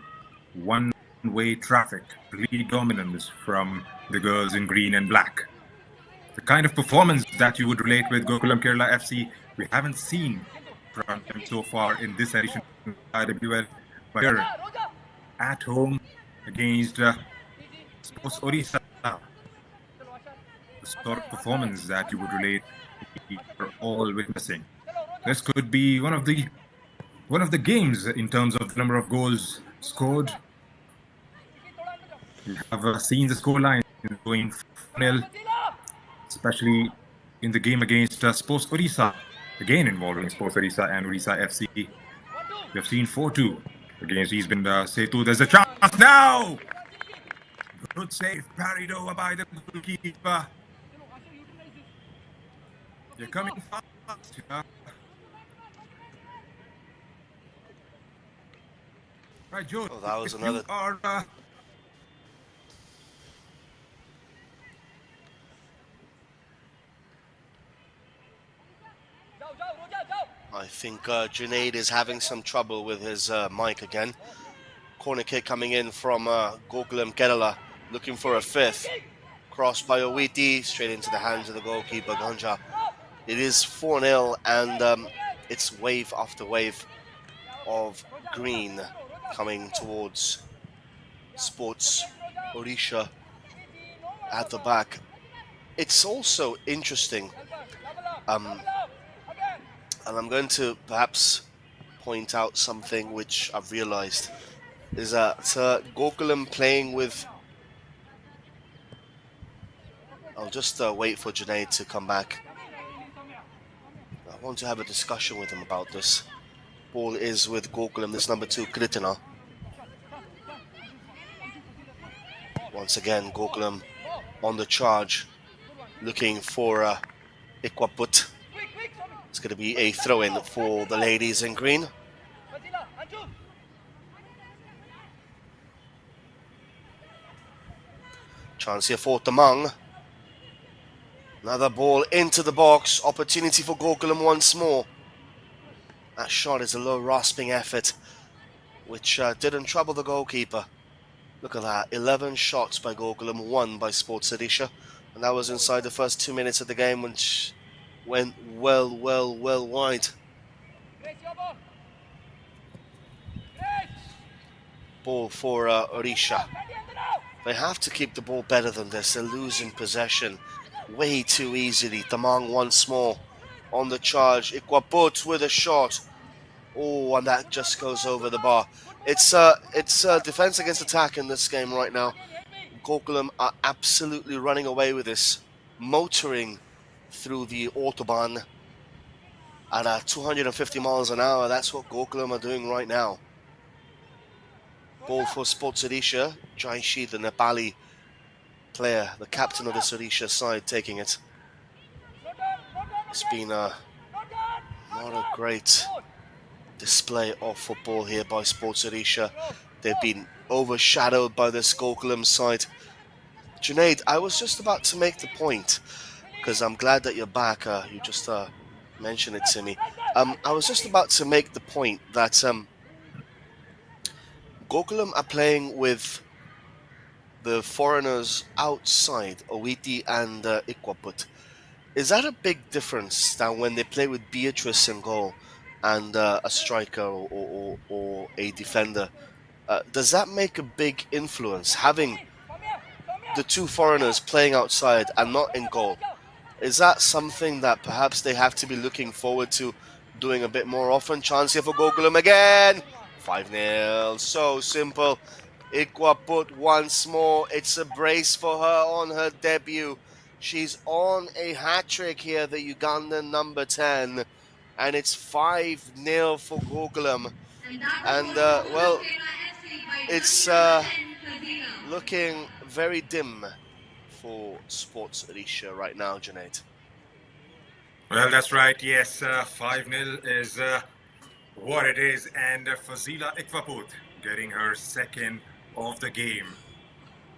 B: one-way traffic, complete dominance from the girls in green and black. The kind of performance that you would relate with Gokulam Kerala FC, we haven't seen from them so far in this edition of IWL, but here at home against Sports Odisha, the sort of performance that you would relate, we are all witnessing. This could be one of the games in terms of the number of goals scored. We have seen the scoreline going 4-0, especially in the game against Sports Odisha, again involving Sports Odisha and Odisha FC. We have seen 4-2 against East Bengal. Setu, there's a chance now! Good save, parried over by the goalkeeper. You're coming fast. Right, Joe.
A: Oh, that was another. I think Junaid is having some trouble with his mic again. Corner kick coming in from Gokulam Kerala, looking for a fifth. Cross by Owiti, straight into the hands of the goalkeeper, Ganja. It is 4-0, and it's wave after wave of green coming towards Sports Odisha at the back. It's also interesting, and I'm going to perhaps point out something which I've realized, is that Gokulam playing with... I'll just wait for Junaid to come back. I want to have a discussion with him about this. Ball is with Gokulam, this number 2, Kritina. Once again, Gokulam on the charge, looking for Ikwaput. It's going to be a throw-in for the ladies in green. Chance here for Tamang. Another ball into the box. Opportunity for Gokulam once more. That shot is a low rasping effort, which didn't trouble the goalkeeper. Look at that. 11 shots by Gokulam, 1 by Sports Odisha. And that was inside the first 2 minutes of the game, which went well wide. Ball for Odisha. They have to keep the ball better than this. They're losing possession way too easily. Tamang once more on the charge. Ikwaput with a shot. Oh, and that just goes over the bar. It's defense against attack in this game right now. Gokulam are absolutely running away with this, motoring through the Autobahn at 250 miles an hour. That's what Gokulam are doing right now. Ball for Sports Odisha. Jaishi, the Nepali player, the captain of the Odisha side, taking it. It's been not a great display of football here by Sports Odisha. They've been overshadowed by this Gokulam side. Junaid, I was just about to make the point, because I'm glad that you're back. You just mentioned it to me. I was just about to make the point that Gokulam are playing with the foreigners outside, Owiti and Ikwaput. Is that a big difference than when they play with Beatrice in goal and a striker or a defender? Does that make a big influence, having the two foreigners playing outside and not in goal? Is that something that perhaps they have to be looking forward to doing a bit more often? Chance here for Gokulam again. 5-0. So simple. Ikwaput once more. It's a brace for her on her debut. She's on a hat-trick here, the Ugandan number 10. And it's 5-0 for Gokulam. And, well, it's looking very dim for Sports Odisha right now, Junaid.
B: Well, that's right. Yes, 5-0 is what it is. And Fazila Ikwaput getting her second of the game.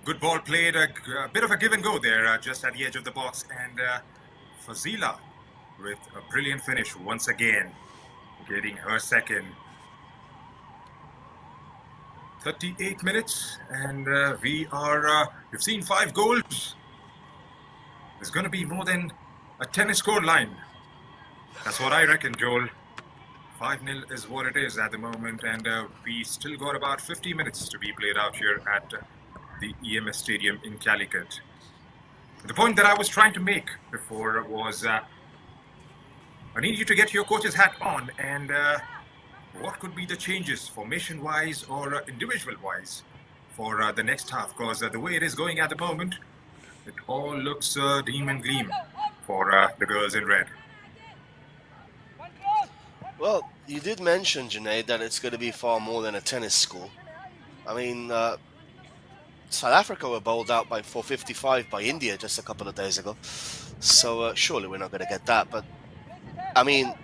B: Good ball played, a bit of a give and go there, just at the edge of the box. And Fazila with a brilliant finish once again, getting her second. 38 minutes, and we've seen 5 goals. There's going to be more than a tennis score line. That's what I reckon, Joel. 5-0 is what it is at the moment, and we still got about 50 minutes to be played out here at the EMS Stadium in Calicut. The point that I was trying to make before was I need you to get your coach's hat on, and what could be the changes formation-wise or individual-wise for the next half? Because the way it is going at the moment, it all looks dim and gleam for the girls in red.
A: Well, you did mention, Junaid, that it's going to be far more than a tennis school. I mean, South Africa were bowled out by 455 by India just a couple of days ago. So surely we're not going to get that. But, I mean,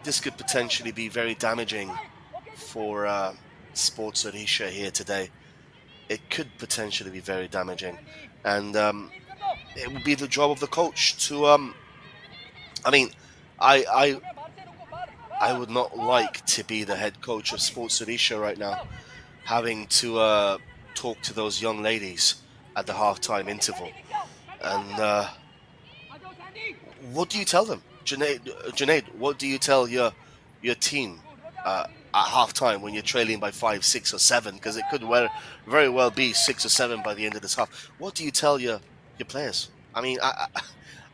A: this could potentially be very damaging for Sports Odisha here today. It could potentially be very damaging. And it would be the job of the coach to... I mean, I would not like to be the head coach of Sports Odisha right now, having to talk to those young ladies at the halftime interval. And what do you tell them? Junaid, what do you tell your team at halftime when you're trailing by 5, 6, or 7? Because it could very well be 6 or 7 by the end of this half. What do you tell your players? I mean,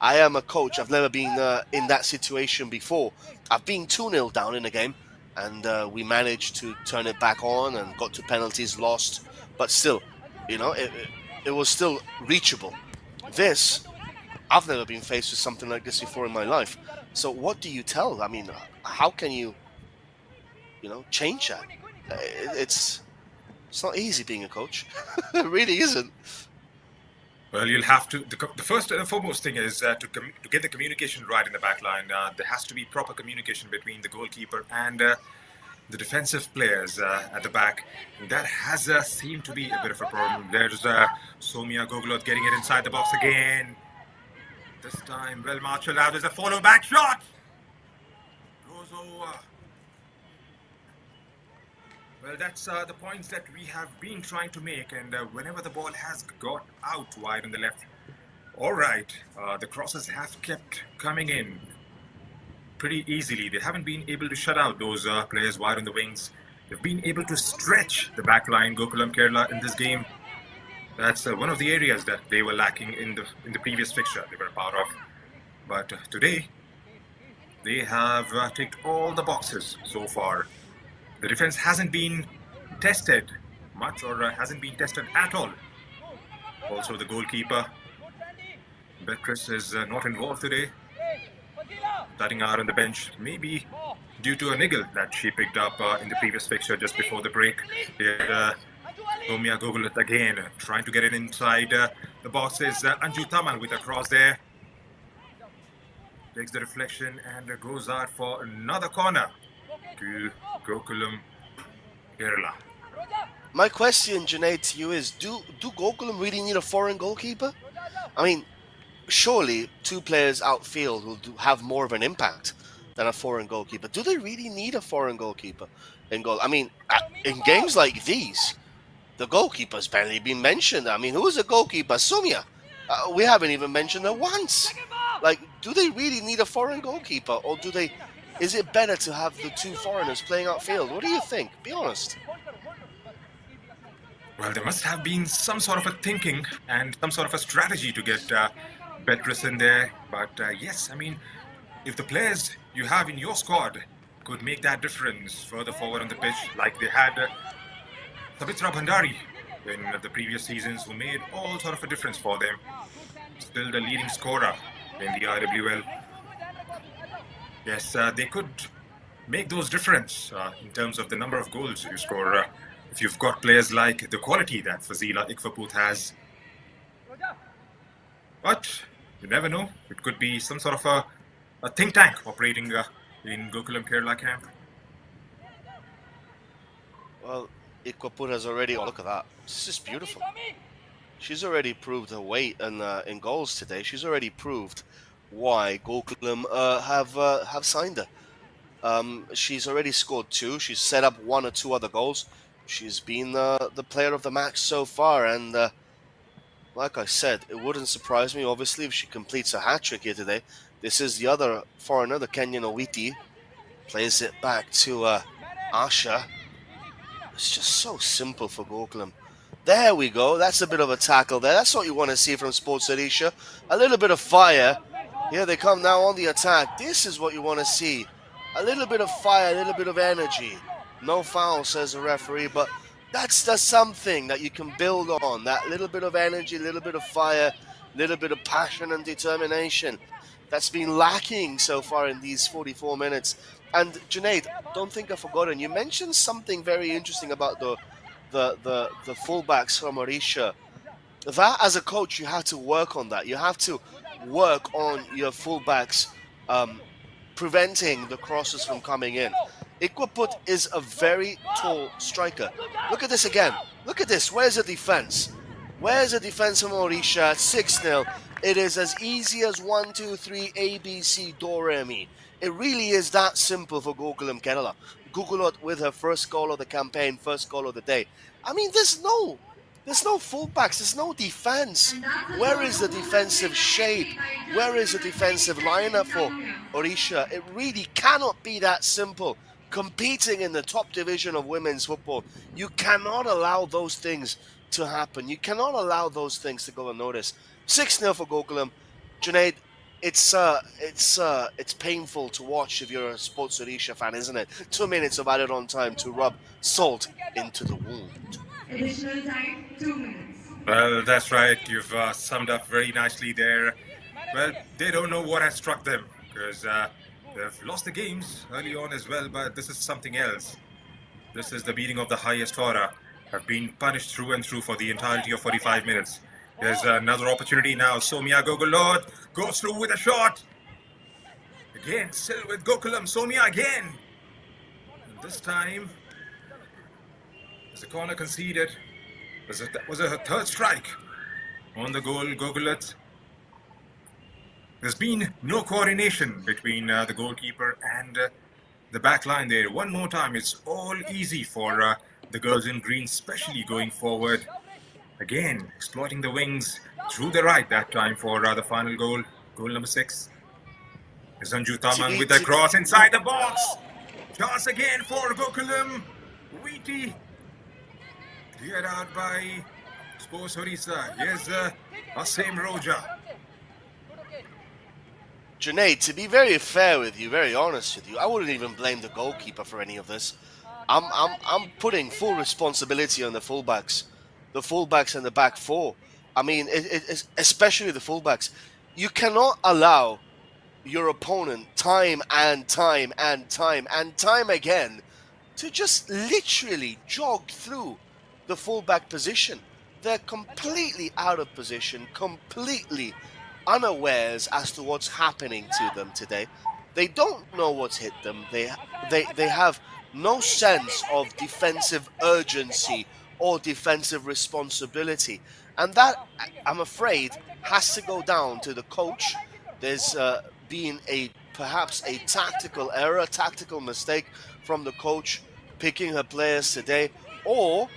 A: I am a coach. I've never been in that situation before. I've been 2-0 down in a game, and we managed to turn it back on and got to penalties, lost. But still, you know, it was still reachable. This, I've never been faced with something like this before in my life. So what do you tell? I mean, how can you change that? It's not easy being a coach. It really isn't.
B: Well, you'll have to. The first and foremost thing is to get the communication right in the back line. There has to be proper communication between the goalkeeper and the defensive players at the back. That has seemed to be a bit of a problem. There's Soumya Gogolot getting it inside the box again. This time, well marshaled out. There's a follow back shot. Goes over. Well, that's the points that we have been trying to make. And whenever the ball has got out wide on the left, all right, the crosses have kept coming in pretty easily. They haven't been able to shut out those players wide on the wings. They've been able to stretch the back line, Gokulam Kerala, in this game. That's one of the areas that they were lacking in the previous fixture they were a part of. But today, they have ticked all the boxes so far. The defense hasn't been tested much, or hasn't been tested at all. Also, the goalkeeper, Beatrice, is not involved today. Starting out on the bench, maybe due to a niggle that she picked up in the previous fixture just before the break. Here, Soumya Gogolot again trying to get it inside the boxes. Anju Taman with a cross there. Takes the reflection and goes out for another corner to Gokulam Kerala.
A: My question, Junaid, to you is, do Gokulam really need a foreign goalkeeper? I mean, surely two players outfield will have more of an impact than a foreign goalkeeper. Do they really need a foreign goalkeeper in goal? I mean, in games like these, the goalkeeper's barely been mentioned. I mean, who is the goalkeeper? Soumya. We haven't even mentioned her once. Like, do they really need a foreign goalkeeper, or is it better to have the two foreigners playing outfield? What do you think? Be honest.
B: Well, there must have been some sort of a thinking and some sort of a strategy to get Beatrice in there. But yes, I mean, if the players you have in your squad could make that difference further forward on the pitch, like they had Savitra Bhandari in the previous seasons, who made all sort of a difference for them. Still the leading scorer in the IWL. Yes, they could make those difference in terms of the number of goals you score. If you've got players like the quality that Fazila Ikwaput has. But you never know. It could be some sort of a think tank operating in Gokulam Kerala camp.
A: Well, Ikwaput has already... Oh, look at that. This is beautiful. She's already proved her weight in goals today. She's already proved why Gokulam have signed her. She's already scored 2. She's set up 1 or 2 other goals. She's been the player of the match so far, and like I said, it wouldn't surprise me, obviously, if she completes a hat-trick here today. This is the other foreigner, the Kenyan Owiti. Plays it back to Asha. It's just so simple for Gokulam. There we go. That's a bit of a tackle there. That's what you want to see from Sports Odisha. A little bit of fire. Here they come now on the attack. This is what you want to see. A little bit of fire, a little bit of energy. No foul, says the referee, but that's something that you can build on. That little bit of energy, a little bit of fire, a little bit of passion and determination. That's been lacking so far in these 44 minutes. And Junaid, don't think I've forgotten. You mentioned something very interesting about the fullbacks from Odisha. That, as a coach, you have to work on that. You have to work on your fullbacks preventing the crosses from coming in. Ikwaput is a very tall striker. Look at this again. Look at this. Where's the defense? Where's the defense from Odisha? 6-0. It is as easy as 1, 2, 3, A, B, C, Do, Re, Mi. It really is that simple for Gokulam Kerala. Gogolot with her first goal of the campaign, first goal of the day. I mean, there's no fullbacks, there's no defense. Where is the defensive shape? Where is the defensive lineup for Odisha? It really cannot be that simple. Competing in the top division of women's football, you cannot allow those things to happen. You cannot allow those things to go unnoticed. 6-0 for Gokulam. Junaid, it's painful to watch if you're a Sports Odisha fan, isn't it? 2 minutes of added on time to rub salt into the wound.
E: Additional time, 2 minutes.
B: Well, that's right. You've summed up very nicely there. Well, they don't know what has struck them, because they've lost the games early on as well, but this is something else. This is the beating of the highest order. Have been punished through and through for the entirety of 45 minutes. There's another opportunity now. Soumya Gogolot goes through with a shot. Again, still with Gokulam. Soumya again. This time, as the corner conceded, that was a third strike on the goal, Gokulat. There's been no coordination between the goalkeeper and the back line there. One more time, it's all easy for the girls in green, especially going forward. Again, exploiting the wings through the right that time for the final goal. Goal number 6. Sanju Tamang with the cross inside the box. Chance again for Gokulam. Wheaty. Cleared out by Sports Odisha. Here's Asim Roja.
A: Junaid, to be very fair with you, very honest with you, I wouldn't even blame the goalkeeper for any of this. I'm putting full responsibility on the fullbacks and the back four. I mean, it's especially the fullbacks. You cannot allow your opponent time and time again to just literally jog through the fullback position. They're completely out of position, completely unawares as to what's happening to them today. They don't know what's hit them. They have no sense of defensive urgency or defensive responsibility, and that, I'm afraid, has to go down to the coach. There's been perhaps a tactical error, tactical mistake from the coach picking her players today, or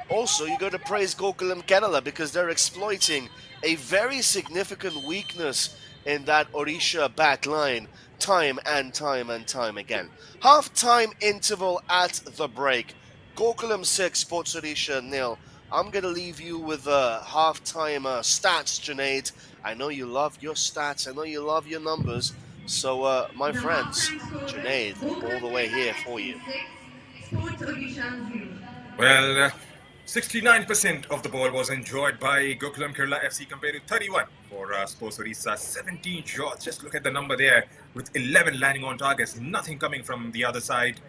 A: also, you got to praise Gokulam Kerala because they're exploiting a very significant weakness in that Odisha back line time and time again. Half-time interval at the break. Gokulam 6, Sports Odisha 0. I'm going to leave you with half-time stats, Junaid. I know you love your stats. I know you love your numbers. So, my
E: The
A: friends,
E: halftime score,
A: Junaid, all the
E: Gokulam
A: way
E: Kerala
A: here for
E: FC
A: you.
E: 6, Sports Odisha 0.
B: Well, 69% of the ball was enjoyed by Gokulam Kerala FC compared to 31 for Sports Odisha. 17 shots. Just look at the number there with 11 landing on targets. Nothing coming from the other side.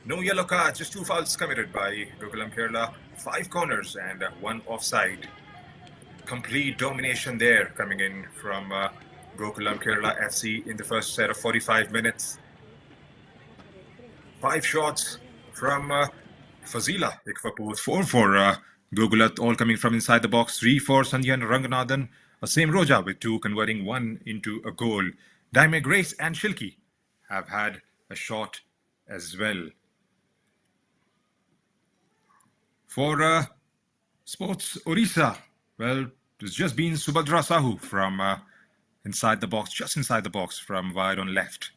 B: No yellow cards, just 2 fouls committed by Gokulam Kerala. 5 corners and 1 offside. Complete domination there coming in from Gokulam Kerala FC in the first set of 45 minutes. 5 shots from Fazila Ikvapur, 4 for Gogulat, all coming from inside the box, 3 for Sandhyan Ranganathan, same Roja with 2 converting 1 into a goal. Daime Grace and Shilki have had a shot as well. For Sports Orissa, well, it's just been Subhadra Sahu from inside the box, just inside the box from wide on left.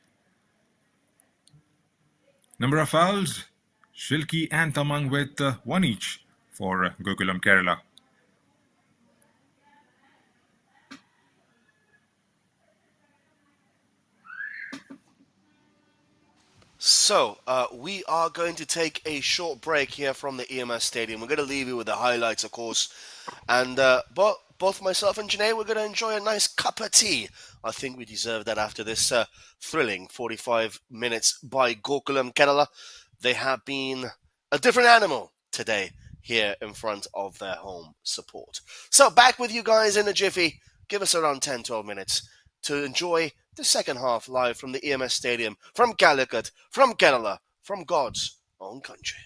B: Number of fouls, Shilki and Tamang with 1 each for Gokulam Kerala.
A: So, we are going to take a short break here from the EMS Stadium. We're going to leave you with the highlights, of course. And both myself and Janae, we're going to enjoy a nice cup of tea. I think we deserve that after this thrilling 45 minutes by Gokulam Kerala. They have been a different animal today here in front of their home support. So, back with you guys in a jiffy. Give us around 10-12 minutes to enjoy the second half live from the EMS Stadium, from Calicut, from Kerala, from God's own country.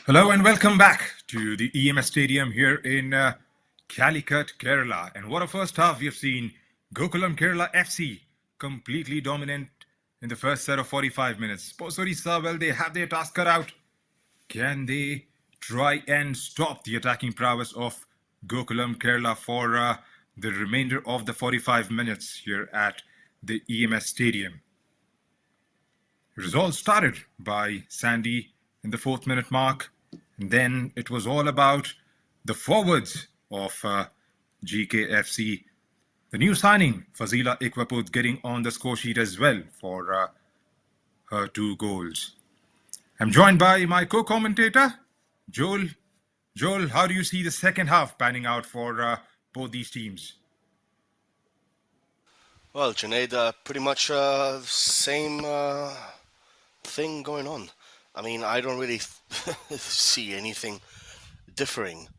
B: Hello and welcome back to the EMS Stadium here in Calicut, Kerala. And what a first half we have seen. Gokulam Kerala FC completely dominant in the first set of 45 minutes. Sports Odisha, well, they have their task cut out. Can they try and stop the attacking prowess of Gokulam Kerala for the remainder of the 45 minutes here at the EMS Stadium? It was all started by Sandy in the 4th minute mark. And then it was all about the forwards of GKFC. The new signing, Fazila Ikwaput, getting on the score sheet as well for her 2 goals. I'm joined by my co-commentator, Joel. Joel, how do you see the second half panning out for both these teams?
A: Well, Junaid, pretty much same thing going on. I mean, I don't really see anything differing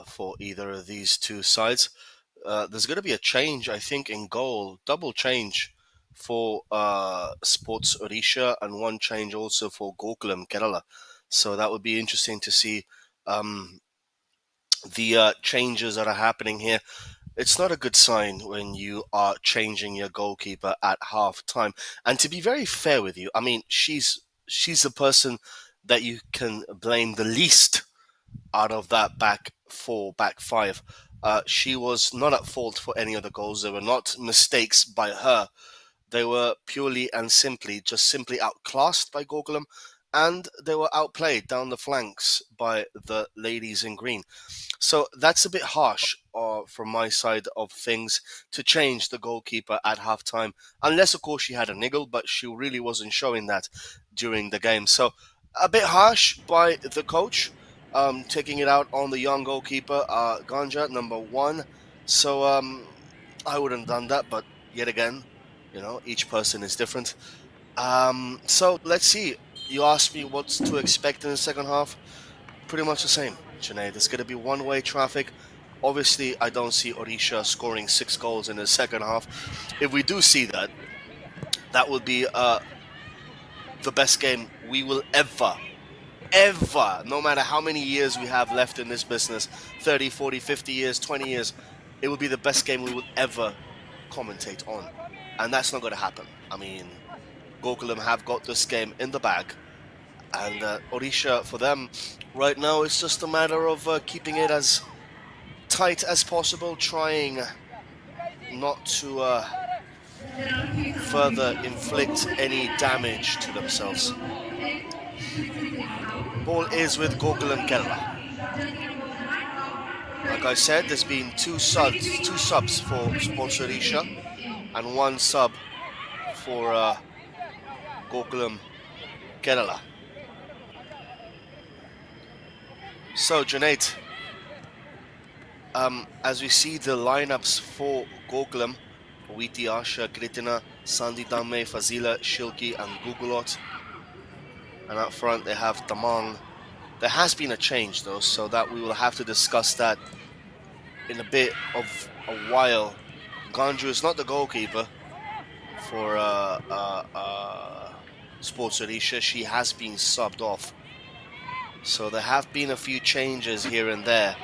A: for either of these two sides. There's going to be a change, I think, in goal, double change for Sports Odisha and one change also for Gokulam Kerala. So that would be interesting to see the changes that are happening here. It's not a good sign when you are changing your goalkeeper at half time. And to be very fair with you, I mean, she's the person that you can blame the least out of that back four, back five. She was not at fault for any of the goals. They were not mistakes by her. They were purely and simply outclassed by Gokulam, and they were outplayed down the flanks by the ladies in green. So that's a bit harsh from my side of things to change the goalkeeper at halftime, unless, of course, she had a niggle, but she really wasn't showing that during the game. So a bit harsh by the coach, taking it out on the young goalkeeper, Ganja, number 1. So I wouldn't have done that, but yet again, each person is different. So let's see. You asked me what's to expect in the second half. Pretty much the same, Junaid. There's going to be one-way traffic. Obviously, I don't see Odisha scoring 6 goals in the second half. If we do see that, that would be the best game we will ever, no matter how many years we have left in this business, 30, 40, 50 years, 20 years, it will be the best game we will ever commentate on. And that's not going to happen. I mean, Gokulam have got this game in the bag. And Odisha, for them, right now, it's just a matter of keeping it as tight as possible, trying not to further inflict any damage to themselves. Ball is with Gokulam Kerala. Like I said, there's been two subs for Sports Odisha and 1 sub for Gokulam Kerala. So, Junaid, as we see the lineups for Gokulam, Witi Asha, Kritina, Sandi Dame, Fazila, Shilki, and Gugulot. And up front they have Tamang. There has been a change though, so that we will have to discuss that in a bit of a while. Ganju is not the goalkeeper for Sports Odisha. She has been subbed off. So there have been a few changes here and there.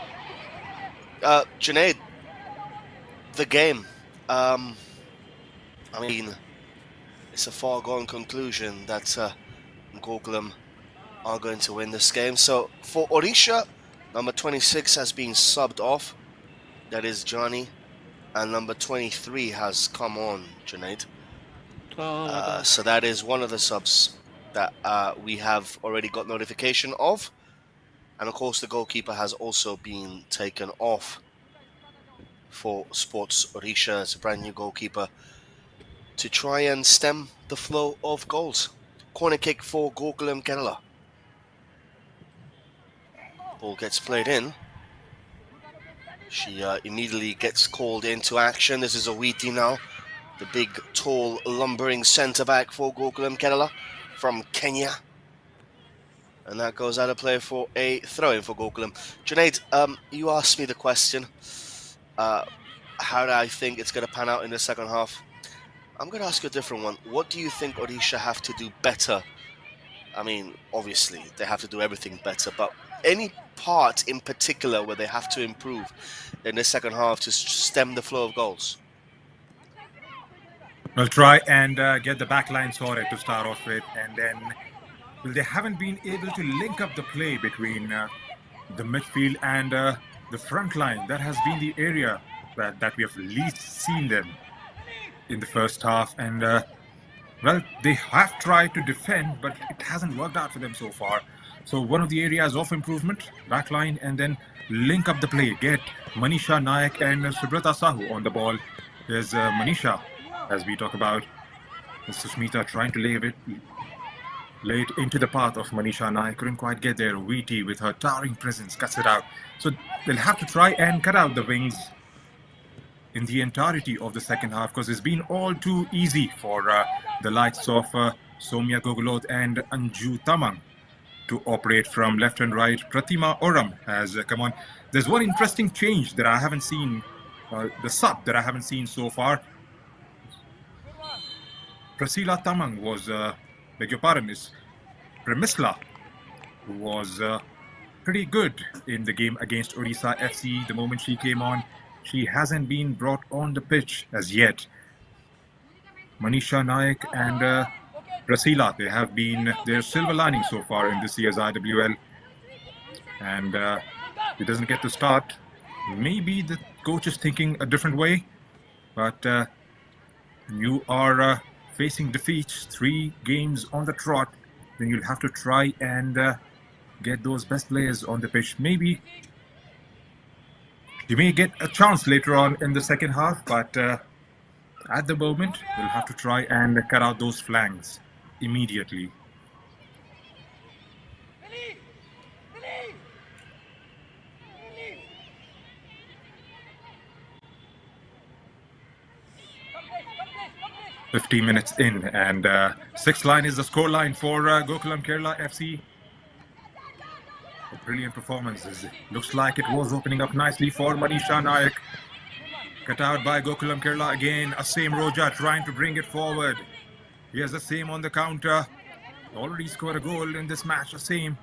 A: Junaid, the game. I mean, it's a foregone conclusion that Gokulam are going to win this game. So for Odisha, number 26 has been subbed off. That is Johnny. And number 23 has come on, Junaid. So that is one of the subs that we have already got notification of. And of course, the goalkeeper has also been taken off for Sports Odisha as a brand new goalkeeper to try and stem the flow of goals. Corner kick for Gokulam Kerala. Ball gets played in. She immediately gets called into action. This is Owiti now, the big, tall, lumbering centre-back for Gokulam Kerala from Kenya. And that goes out of play for a throw-in for Gokulam. Junaid, you asked me the question, how do I think it's going to pan out in the second half? I'm going to ask you a different one. What do you think Odisha have to do better I mean, obviously, they have to do everything better, but any part in particular where they have to improve in the second half to stem the flow of goals?
B: We'll try and get the back line sorted to start off with, and then they haven't been able to link up the play between the midfield and the front line. That has been the area that we have least seen them in the first half. And, well, they have tried to defend, but it hasn't worked out for them so far. So one of the areas of improvement, back line, and then link up the play. Get Manisha Nayak and Subrata Sahu on the ball. There's Manisha, as we talk about. Sushmita trying to lay it into the path of Manisha Nayak. Couldn't quite get there. Weety, with her towering presence, cuts it out. So they'll have to try and cut out the wings in the entirety of the second half, because it's been all too easy for the likes of Soumya Gogolot and Anju Tamang to operate from left and right. Pratima Oram has come on. There's one interesting change that I haven't seen, the sub that I haven't seen so far. Prasila Tamang was, beg your pardon, is Premisla, who was pretty good in the game against Odisha FC. The moment she came on, she hasn't been brought on the pitch as yet. Manisha Nayak and Prasila, they have been their silver lining so far in this year's IWL. And it doesn't get to start. Maybe the coach is thinking a different way, but you are facing defeats, 3 games on the trot, then you'll have to try and get those best players on the pitch. Maybe you may get a chance later on in the second half, but at the moment, we'll have to try and cut out those flanks immediately. "50 minutes in, and 6th line is the score line for Gokulam Kerala FC. A brilliant performance. Looks like it was opening up nicely for Manisha Nayak. Cut out by Gokulam Kerala again. Asim Roja trying to bring it forward. Here's Asim on the counter. Already scored a goal in this match. Asim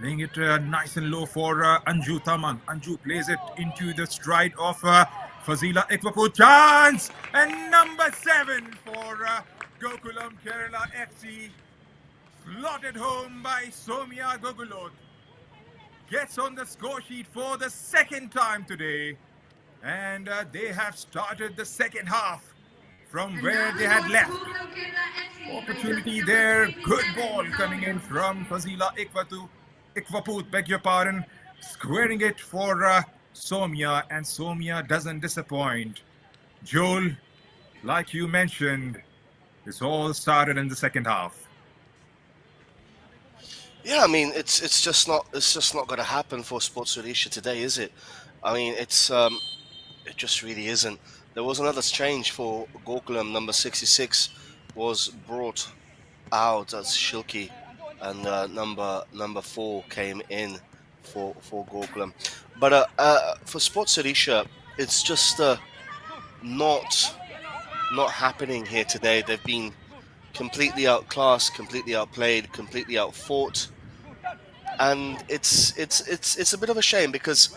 B: laying it nice and low for Anju Tamang. Anju plays it into the stride of Fazila Ikwapu. Chance! And number 7 for Gokulam Kerala FC. Slotted home by Soumya Gogolot. Gets on the score sheet for the second time today. And they have started the second half from where they had left. Opportunity there. Good ball coming in from Fazila Ikwaput, beg your pardon. Squaring it for Soumya, and Soumya doesn't disappoint. Joel, like you mentioned, this all started in the second half.
A: Yeah, I mean, it's just not going to happen for Sports Odisha today, is it? I mean, it just really isn't. There was another change for Gokulam. Number 66 was brought out as Shilki, and number 4 came in for Gokulam. But for Sports Odisha, it's just not happening here today. They've been completely outclassed, completely outplayed, completely outfought, and it's a bit of a shame, because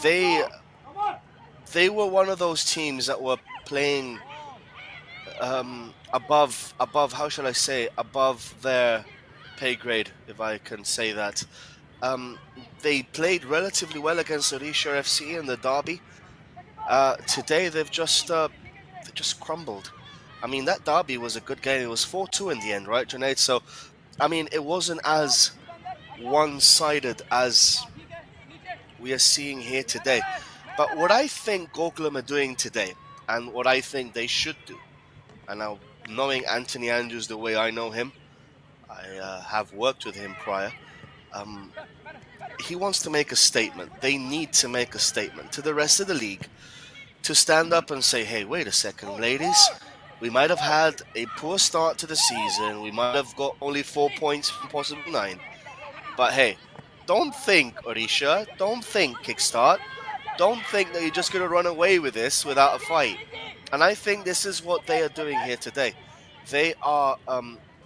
A: they were one of those teams that were playing above, how shall I say, above their pay grade, if I can say that. They played relatively well against Odisha FC in the derby. Today they've just crumbled. I mean, that derby was a good game. It was 4-2 in the end, right, Junaid? So, I mean, it wasn't as one-sided as we are seeing here today. But what I think Gokulam are doing today, and what I think they should do, and now knowing Anthony Andrews the way I know him, I have worked with him prior, he wants to make a statement. They need to make a statement to the rest of the league to stand up and say, hey, wait a second, ladies, we might have had a poor start to the season. We might have got only 4 points from possible 9. But hey, don't think, Odisha, don't think, Kickstart. Don't think that you're just going to run away with this without a fight. And I think this is what they are doing here today. They are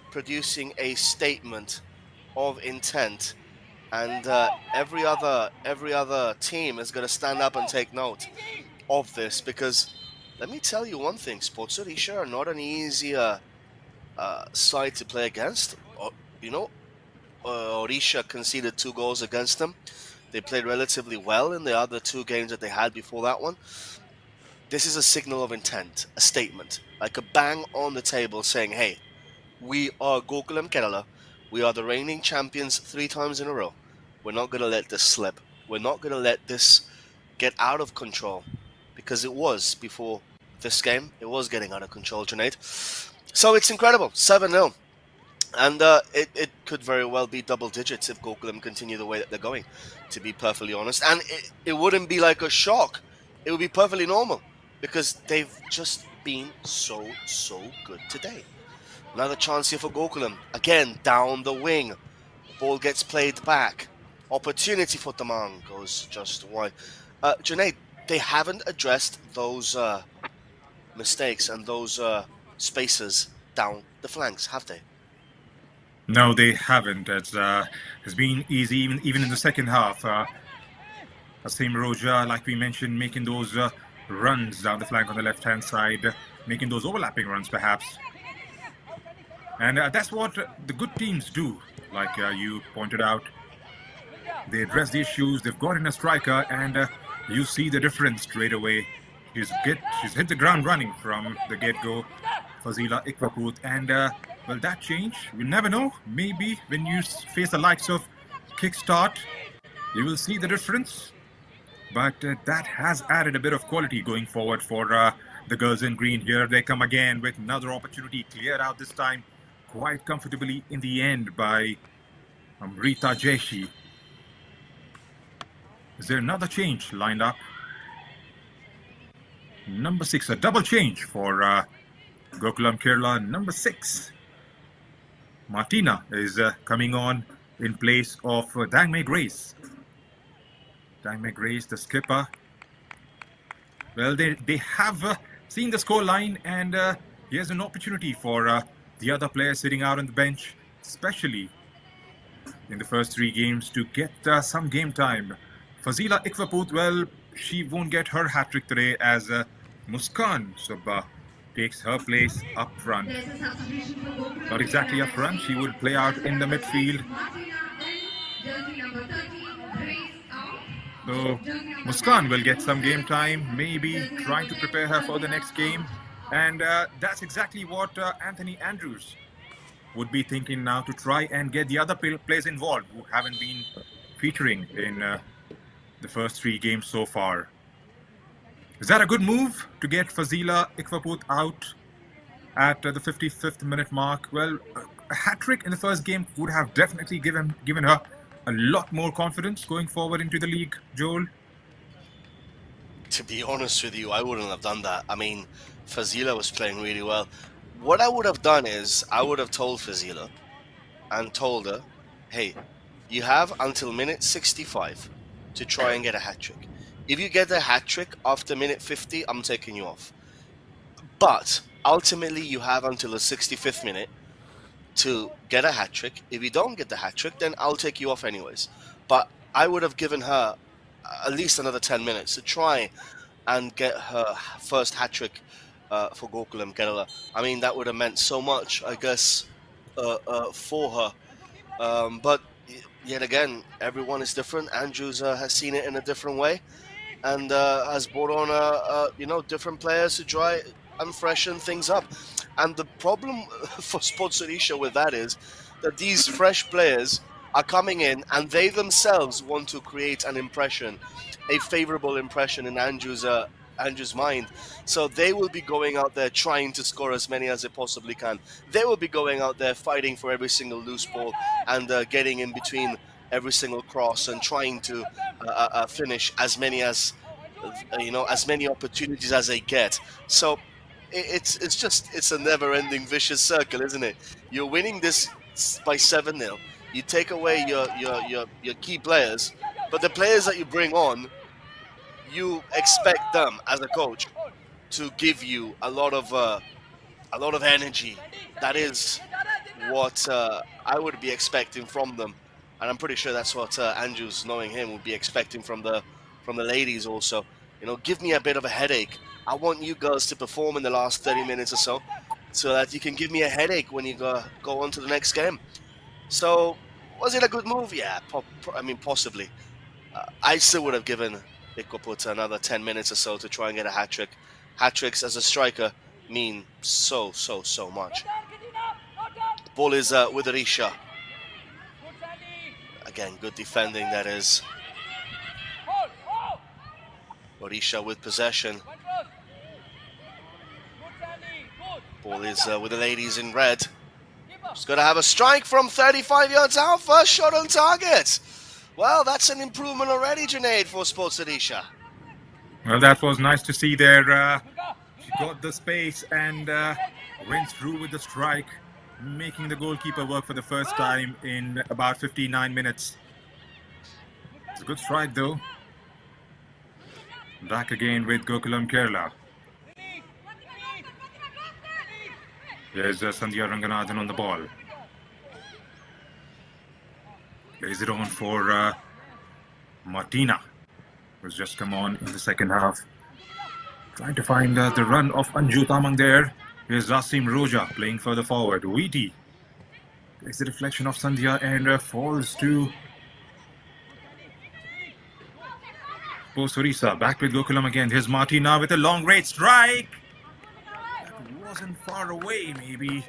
A: producing a statement of intent, and every other team is going to stand up and take note of this, because let me tell you one thing: Sports Odisha are not an easy side to play against. You know, Odisha conceded 2 goals against them. They played relatively well in the other 2 games that they had before that one. This is a signal of intent, a statement, like a bang on the table saying, hey, we are Gokulam Kerala. We are the reigning champions 3 times in a row. We're not going to let this slip. We're not going to let this get out of control, because it was before this game. It was getting out of control, Junaid. So it's incredible. 7-0. And it could very well be double digits if Gokulam continue the way that they're going, to be perfectly honest. And it wouldn't be like a shock. It would be perfectly normal, because they've just been so good today. Another chance here for Gokulam. Again, down the wing. Ball gets played back. Opportunity for Tamang goes just wide. Junaid, they haven't addressed those mistakes and those spaces down the flanks, have they?
B: No, they haven't. It's been easy, even in the second half. Asim Roja, like we mentioned, making those runs down the flank on the left-hand side, making those overlapping runs, perhaps. And that's what the good teams do, like you pointed out. They address the issues, they've got in a striker, and you see the difference straight away. She's hit the ground running from the get-go, Fazila Ikwaput, and will that change? We'll never know. Maybe when you face the likes of Kickstart, you will see the difference. But that has added a bit of quality going forward for the girls in green. Here they come again with another opportunity, cleared out this time quite comfortably in the end by Amrita Jeshi. Is there another change lined up? Number 6, a double change for Gokulam Kerala. Number 6, Martina is coming on in place of Dangmei Grace. Dangmei Grace, the skipper. Well, they have seen the score line, and here's an opportunity for the other players sitting out on the bench, especially in the first 3 games, to get some game time. Fazila Ikwaput, well, she won't get her hat-trick today, as Muskan Subba takes her place up front. Not exactly up front, she would play out in the midfield. So Muskan will get some game time, maybe trying to prepare her for the next game. And that's exactly what Anthony Andrews would be thinking now, to try and get the other players involved who haven't been featuring in the first 3 games so far. Is that a good move to get Fazila Ikwaput out at the 55th minute mark? Well, a hat-trick in the first game would have definitely given her a lot more confidence going forward into the league, Joel.
A: To be honest with you, I wouldn't have done that. I mean, Fazila was playing really well. What I would have done is, I would have told Fazila and told her, hey, you have until minute 65 to try and get a hat-trick. If you get a hat-trick after minute 50, I'm taking you off. But ultimately, you have until the 65th minute to get a hat-trick. If you don't get the hat-trick, then I'll take you off anyways. But I would have given her at least another 10 minutes to try and get her first hat-trick for Gokulam Kerala. I mean, that would have meant so much, I guess, for her. But yet again, everyone is different. Andrews has seen it in a different way, and has brought on different players to try and freshen things up. And the problem for Sports Odisha with that is that these fresh players are coming in, and they themselves want to create an impression, a favorable impression in Andrew's mind. So they will be going out there trying to score as many as they possibly can. They will be going out there fighting for every single loose ball and getting in between every single cross and trying to finish as many opportunities as they get. So it's a never-ending vicious circle, isn't it? You're winning this by 7-0. You take away your key players, but the players that you bring on, you expect them as a coach to give you a lot of energy. That is what I would be expecting from them, and I'm pretty sure that's what Andrews, knowing him, would be expecting from the ladies also. You know, give me a bit of a headache. I want you girls to perform in the last 30 minutes or so that you can give me a headache when you go on to the next game. So, was it a good move? Yeah, I mean, possibly. I still would have given Ikoput another 10 minutes or so to try and get a hat trick. Hat tricks as a striker mean so much. Ball is with Odisha. Again, good defending, that is. Odisha with possession. Ball is with the ladies in red. Just got to have a strike from 35 yards out. First shot on target. Well, that's an improvement already, Junaid, for Sports Odisha.
B: Well, that was nice to see there. She got the space and went through with the strike, making the goalkeeper work for the first time in about 59 minutes. It's a good strike, though. Back again with Gokulam Kerala. There's Sandhya Ranganathan on the ball. Plays it on for Martina, who's just come on in the second half. Trying to find the run of Anju Tamang there. Here's Rasim Roja playing further forward. Weety takes the deflection of Sandhya and falls to Orissa. Back with Gokulam again. Here's Martina with a long range strike. That wasn't far away, maybe.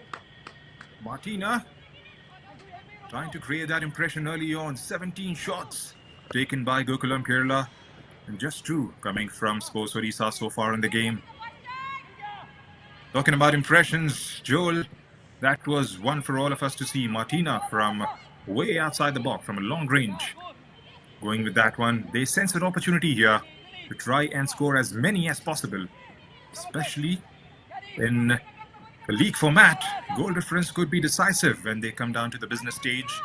B: Martina trying to create that impression early on. 17 shots taken by Gokulam Kerala and just 2 coming from Sports Odisha so far in the game. Talking about impressions, Joel, that was one for all of us to see. Martina from way outside the box, from a long range. Going with that one, they sense an opportunity here to try and score as many as possible. Especially in a league format, goal difference could be decisive when they come down to the business stage.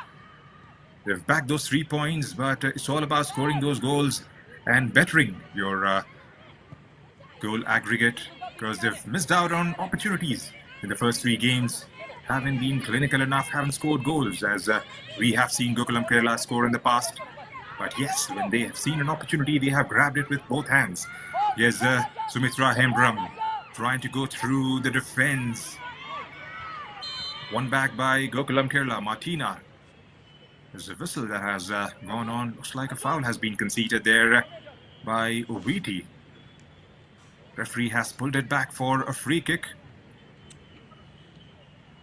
B: They've backed those 3 points, but it's all about scoring those goals and bettering your goal aggregate, because they've missed out on opportunities in the first 3 games, haven't been clinical enough, haven't scored goals as we have seen Gokulam Kerala score in the past. But yes, when they have seen an opportunity, they have grabbed it with both hands. Here's Sumitra Hembram trying to go through the defense. One back by Gokulam Kerala. Martina. There's a whistle that has gone on. Looks like a foul has been conceded there by Oviti. Referee has pulled it back for a free kick.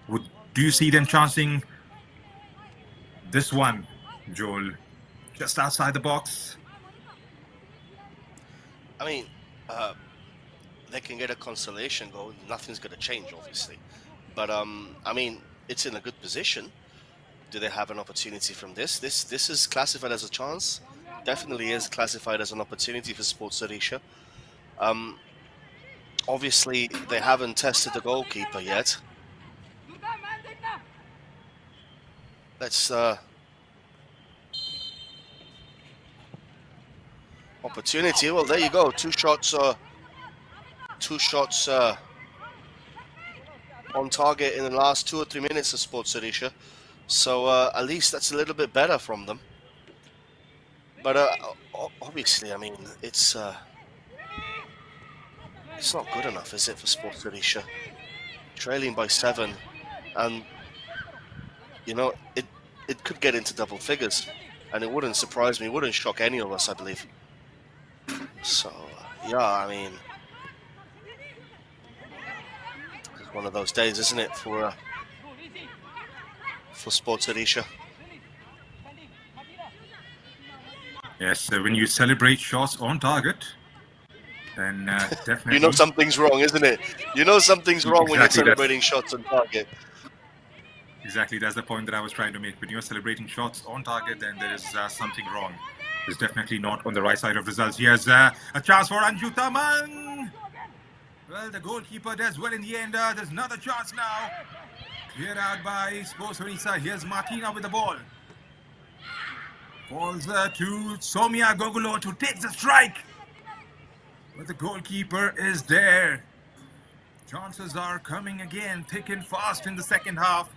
B: Do you see them chancing this one, Joel? Just outside the box?
A: I mean, they can get a consolation goal. Nothing's going to change, obviously. But, I mean, it's in a good position. Do they have an opportunity from this? This is classified as a chance. Definitely is classified as an opportunity for Sports Odisha. Obviously, they haven't tested the goalkeeper yet. Let's... opportunity. Well, there you go. 2 shots on target in the last 2 or 3 minutes of Sports Odisha. So at least that's a little bit better from them. But obviously, I mean, it's not good enough, is it, for Sports Odisha? Trailing by 7, and you know it could get into double figures, and it wouldn't surprise me. It wouldn't shock any of us, I believe. So, yeah, I mean, it's one of those days, isn't it, for Sports Odisha?
B: Yes, when you celebrate shots on target, then definitely...
A: You know something's wrong, isn't it? You know something's wrong when you're celebrating shots on target.
B: Exactly, that's the point that I was trying to make. When you're celebrating shots on target, then there is something wrong. Is definitely not on the right side of results. Here's a chance for Anju Tamang. Well, the goalkeeper does well in the end. There's another chance now. Cleared out by Sports Odisha. Here's Martina with the ball. Falls to Somia Gogulot, who takes the strike. But the goalkeeper is there. Chances are coming again, thick and fast in the second half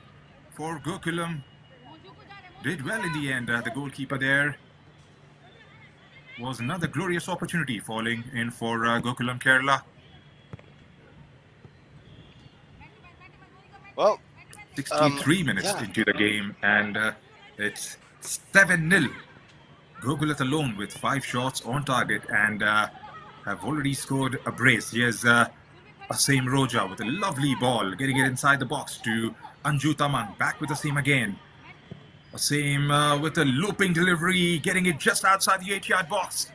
B: for Gokulam did well in the end. The goalkeeper there was another glorious opportunity falling in for Gokulam Kerala.
A: Well,
B: 63 minutes into the game, and it's 7-0. Gokulat alone with 5 shots on target and have already scored a brace. Here's Asim Roja with a lovely ball, getting it inside the box to Anju Tamang. Back with Asim again. Asim with a looping delivery, getting it just outside the 8-yard box.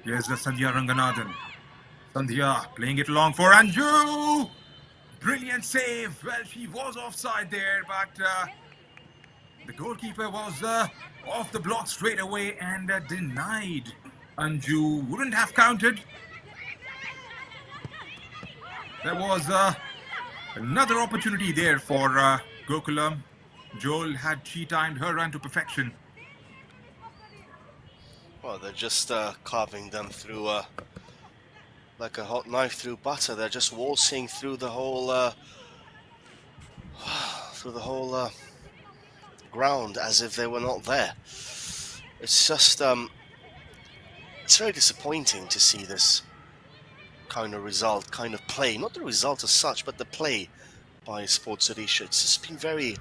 B: Here's Sandhya Ranganathan. Sandhya playing it long for Anju. Brilliant save. Well, she was offside there, but the goalkeeper was off the block straight away and denied. Anju wouldn't have counted. There was another opportunity there for Gokulam. Joel had timed her run to perfection.
A: Well, they're just carving them through like a hot knife through butter. They're just waltzing through the whole ground as if they were not there. It's just it's very disappointing to see this kind of result, kind of play. Not the result as such, but the play by Sports Odisha. It's just been very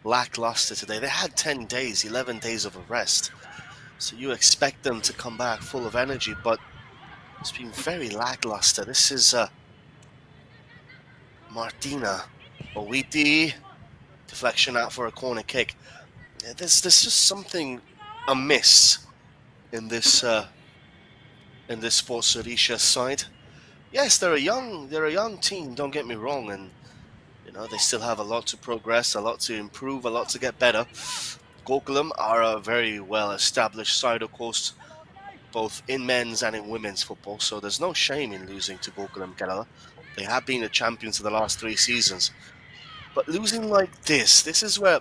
A: lackluster today. They had 10 days, 11 days of a rest. So you expect them to come back full of energy, but it's been very lackluster. This is Martina Owiti, deflection out for a corner kick. There's just something amiss in this Sports Odisha side. Yes, they're a young team. Don't get me wrong, and you know they still have a lot to progress, a lot to improve, a lot to get better. Gokulam are a very well-established side, of course, both in men's and in women's football. So there's no shame in losing to Gokulam Kerala. They have been the champions for the last 3 seasons. But losing like this is where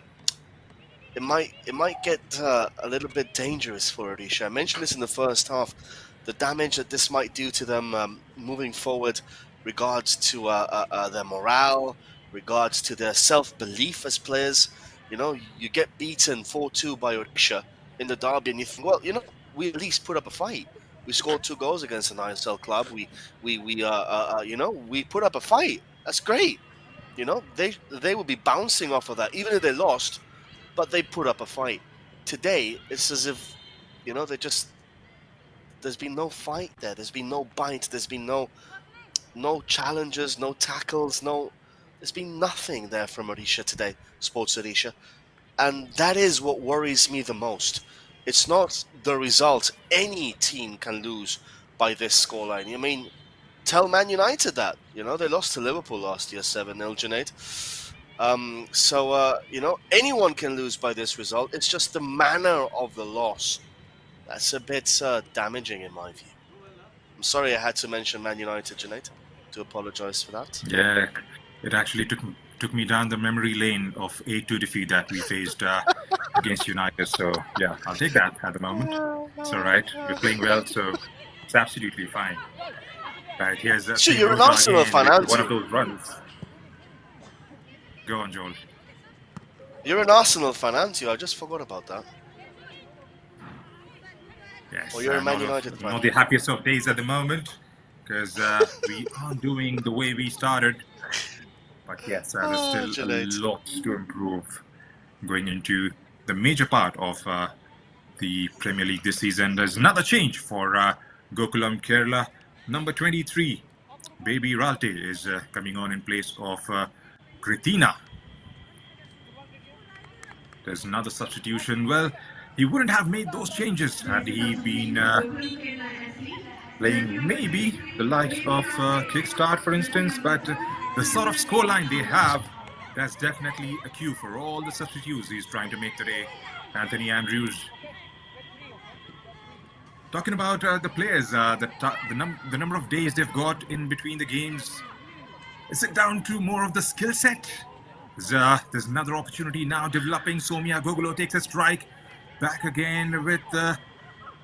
A: it might get a little bit dangerous for Odisha. I mentioned this in the first half. The damage that this might do to them moving forward, regards to their morale, regards to their self-belief as players. You know, you get beaten 4-2 by Odisha in the derby, and you think, well, you know, we at least put up a fight. We scored 2 goals against an ISL club. We put up a fight. That's great. You know, they would be bouncing off of that, even if they lost, but they put up a fight. Today, it's as if, you know, there's been no fight there. There's been no bite. There's been no challenges, no tackles, there's been nothing there from Odisha today, Sports Odisha. And that is what worries me the most. It's not the result. Any team can lose by this scoreline. I mean, tell Man United that. You know, they lost to Liverpool last year, 7-0, Junaid. You know, anyone can lose by this result. It's just the manner of the loss that's a bit damaging in my view. I'm sorry I had to mention Man United, Junaid. To apologize for that.
B: Yeah, it actually took me down the memory lane of 8-2 defeat that we faced against United. So yeah, I'll take that at the moment. It's all right. We're playing well, so it's absolutely fine. Right, here's
A: so you're an Arsenal fan, aren't you?
B: One of those runs. Go on, Joel.
A: You're an Arsenal fan, aren't you? I just forgot about that.
B: Yes.
A: Or you're a Man United fan.
B: Not the happiest of days at the moment, because we aren't doing the way we started. But yes, there's still a lot to improve going into the major part of the Premier League this season. There's another change for Gokulam Kerala. Number 23, Baby Ralte, is coming on in place of Kritina. There's another substitution. Well, he wouldn't have made those changes had he been playing maybe the likes of Kickstart, for instance. But the sort of scoreline they have, that's definitely a cue for all the substitutes he's trying to make today. Anthony Andrews. Talking about the players, the number of days they've got in between the games, is it down to more of the skill set? There's another opportunity now developing. Somya Gogolo takes a strike. Back again with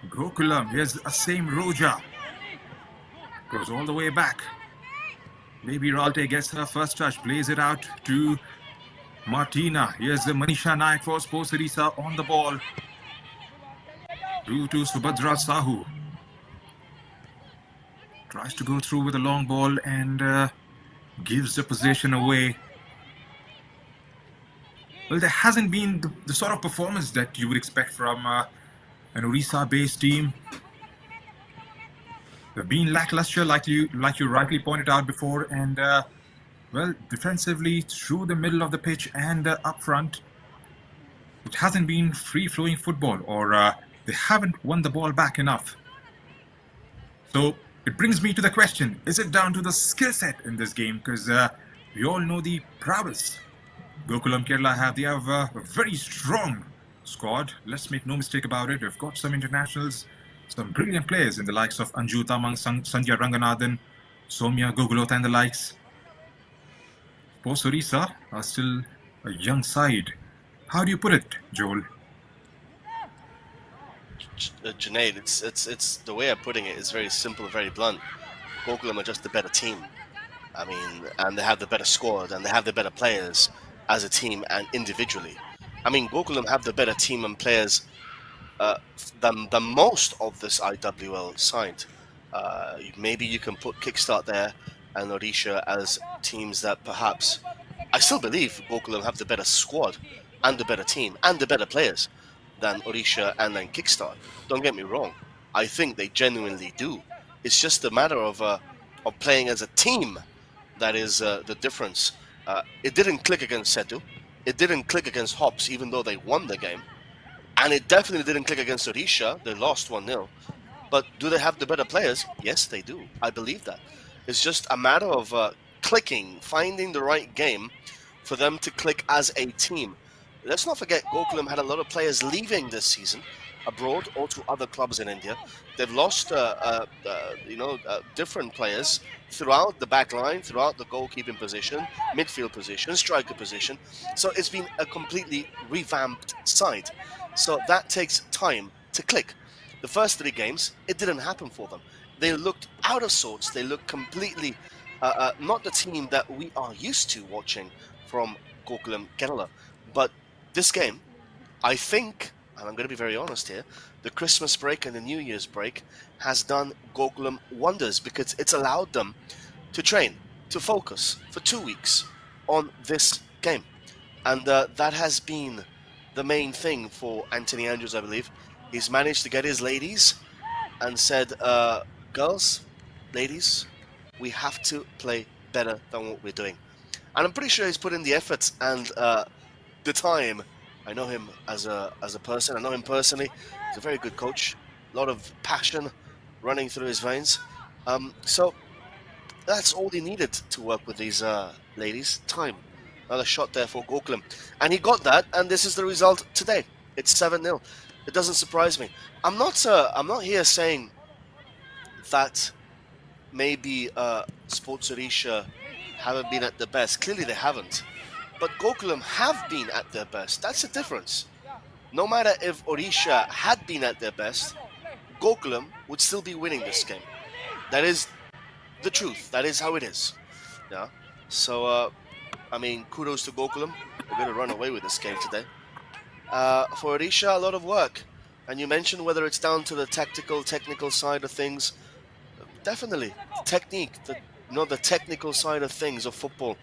B: Gokulam. Here's Asim Roja. Goes all the way back. Baby Ralte gets her first touch, plays it out to Martina. Here's the Manisha Naik for Sports Odisha on the ball. Through to Subhadra Sahu. Tries to go through with a long ball and gives the possession away. Well, there hasn't been the sort of performance that you would expect from an Odisha-based team. They've been lackluster, like you rightly pointed out before, and well, defensively through the middle of the pitch and up front, it hasn't been free-flowing football, or they haven't won the ball back enough. So it brings me to the question: is it down to the skill set in this game? Because we all know the prowess Gokulam Kerala they have a very strong squad. Let's make no mistake about it. We've got some internationals, some brilliant players in the likes of Anju Tamang, Sandhya Ranganathan, Somya Gogolot and the likes. Sports Odisha are still a young side. How do you put it, Joel?
A: Junaid, it's the way I'm putting it is very simple, very blunt. Gokulam are just a better team. I mean, and they have the better squad and they have the better players as a team and individually. I mean, Gokulam have the better team and players than most of this IWL side. Maybe you can put Kickstart there and Odisha as teams that perhaps I still believe Gokulam have the better squad and the better team and the better players than Odisha and then Kickstart. Don't get me wrong. I think they genuinely do. It's just a matter of playing as a team that is the difference. It didn't click against Setu. It didn't click against Hops, even though they won the game. And it definitely didn't click against Odisha. They lost 1-0. But do they have the better players? Yes, they do. I believe that. It's just a matter of clicking, finding the right game for them to click as a team. Let's not forget Gokulam had a lot of players leaving this season abroad or to other clubs in India. They've lost, different players throughout the back line, throughout the goalkeeping position, midfield position, striker position. So it's been a completely revamped side. So that takes time to click. The first 3 games, it didn't happen for them. They looked out of sorts. They looked completely not the team that we are used to watching from Gokulam Kerala. But this game, I think, and I'm going to be very honest here, the Christmas break and the New Year's break has done Gokulam wonders because it's allowed them to train, to focus for 2 weeks on this game. And that has been the main thing for Anthony Andrews, I believe. He's managed to get his ladies and said, girls, ladies, we have to play better than what we're doing. And I'm pretty sure he's put in the efforts and the time. I know him as a person. I know him personally. He's a very good coach. A lot of passion running through his veins. So that's all he needed to work with these ladies. Time. Another shot there for Gokulam. And he got that, and this is the result today. It's 7-0. It doesn't surprise me. I'm not here saying that maybe Sports Odisha haven't been at their best. Clearly they haven't. But Gokulam have been at their best. That's the difference. No matter if Odisha had been at their best, Gokulam would still be winning this game. That is the truth. That is how it is. Yeah. So, kudos to Gokulam. They're going to run away with this game today. For Odisha, a lot of work. And you mentioned whether it's down to the technical side of things. Definitely. Technique. The technical side of things of football.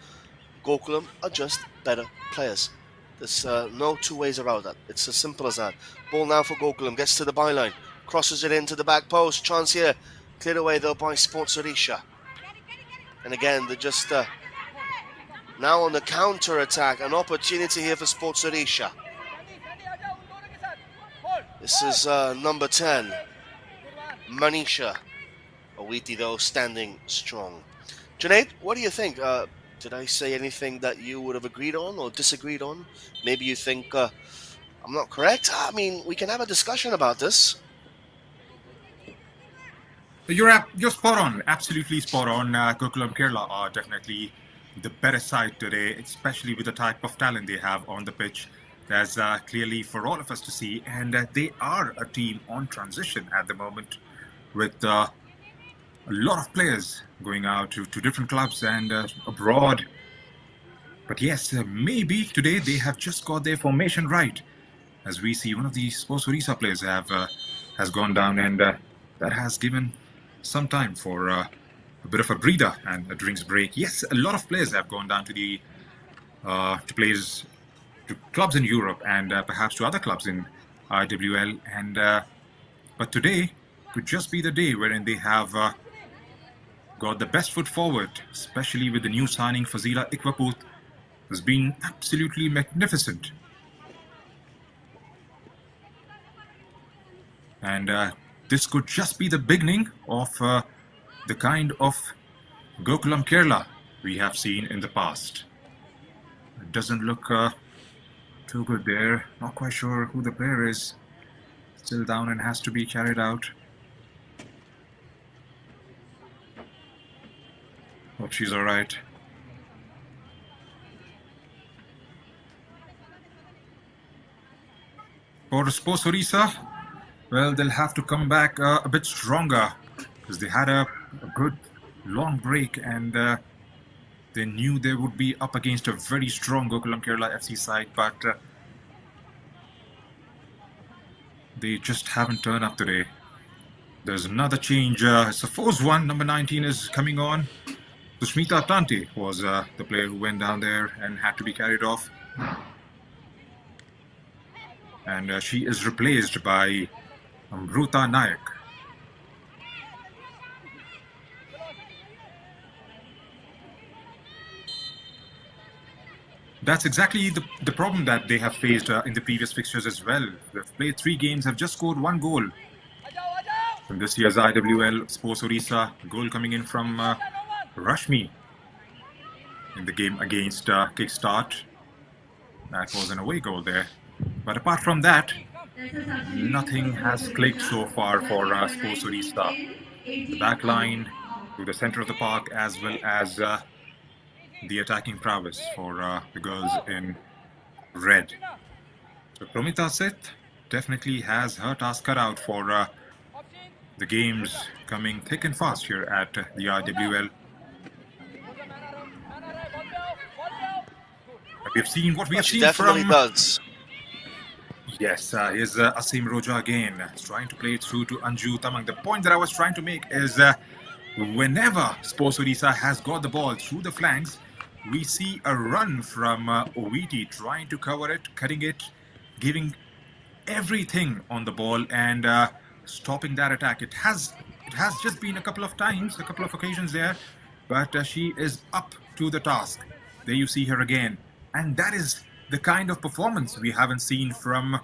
A: Gokulam are just better players. There's no 2 ways around that. It's as simple as that. Ball now for Gokulam. Gets to the byline. Crosses it into the back post. Chance here. Cleared away though by Sports Odisha. And again, they're just now on the counter attack. An opportunity here for Sports Odisha. This is number 10. Manisha. Awiti though standing strong. Junaid, what do you think? Did I say anything that you would have agreed on or disagreed on? Maybe you think I'm not correct? I mean, we can have a discussion about this.
B: You're spot on. Absolutely spot on. Gokulam Kerala are definitely the better side today, especially with the type of talent they have on the pitch. That's clearly for all of us to see. And they are a team on transition at the moment with a lot of players going out to different clubs and abroad. But yes, maybe today they have just got their formation right. As we see, one of the Sports Odisha players has gone down, and that has given some time for a bit of a breather and a drinks break. Yes, a lot of players have gone down to the to clubs in Europe and perhaps to other clubs in IWL. And but today could just be the day wherein they have got the best foot forward, especially with the new signing Fazila Ikwaput, has been absolutely magnificent. And this could just be the beginning of the kind of Gokulam Kerala we have seen in the past. It doesn't look too good there. Not quite sure who the player is. Still down and has to be carried out. Hope she's all right. For Sports Odisha, well, they'll have to come back a bit stronger because they had a good long break, and they knew they would be up against a very strong Gokulam Kerala FC side, but they just haven't turned up today. There's another change. It's a forced one. Number 19 is coming on. Susmita Tanti was the player who went down there and had to be carried off. And she is replaced by Amruta Nayak. That's exactly the problem that they have faced in the previous fixtures as well. They've played 3 games, have just scored 1 goal. From this year's IWL Sports Odisha, goal coming in from Rashmi in the game against Kickstart. That was an away goal there. But apart from that, nothing has clicked so far for Sports Odisha. The back line to the center of the park, as well as the attacking prowess for the girls in red. So Promita Seth definitely has her task cut out for the games coming thick and fast here at the IWL. We've seen what we have seen
A: definitely
B: from...
A: does.
B: Yes, here's Asim Roja again, trying to play it through to Anju Tamang. The point that I was trying to make is whenever Sports Odisha has got the ball through the flanks, we see a run from Oviti trying to cover it, cutting it, giving everything on the ball and stopping that attack. It has just been a couple of times, a couple of occasions there, but she is up to the task. There you see her again. And that is the kind of performance we haven't seen from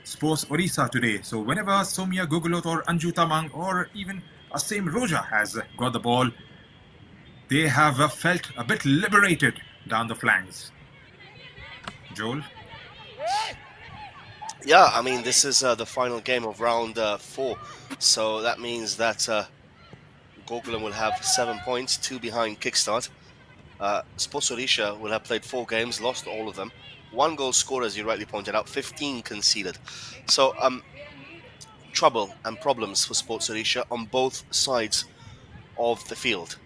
B: Sports Odisha today. So whenever Somya Gugulot or Anju Tamang or even Asim Roja has got the ball, they have felt a bit liberated down the flanks. Joel?
A: Yeah, I mean, this is the final game of round 4. So that means that Gokulam will have 7 points, 2 behind Kickstart. Sports Odisha will have played 4 games, lost all of them. 1 goal scored, as you rightly pointed out, 15 conceded. So trouble and problems for Sports Odisha on both sides of the field.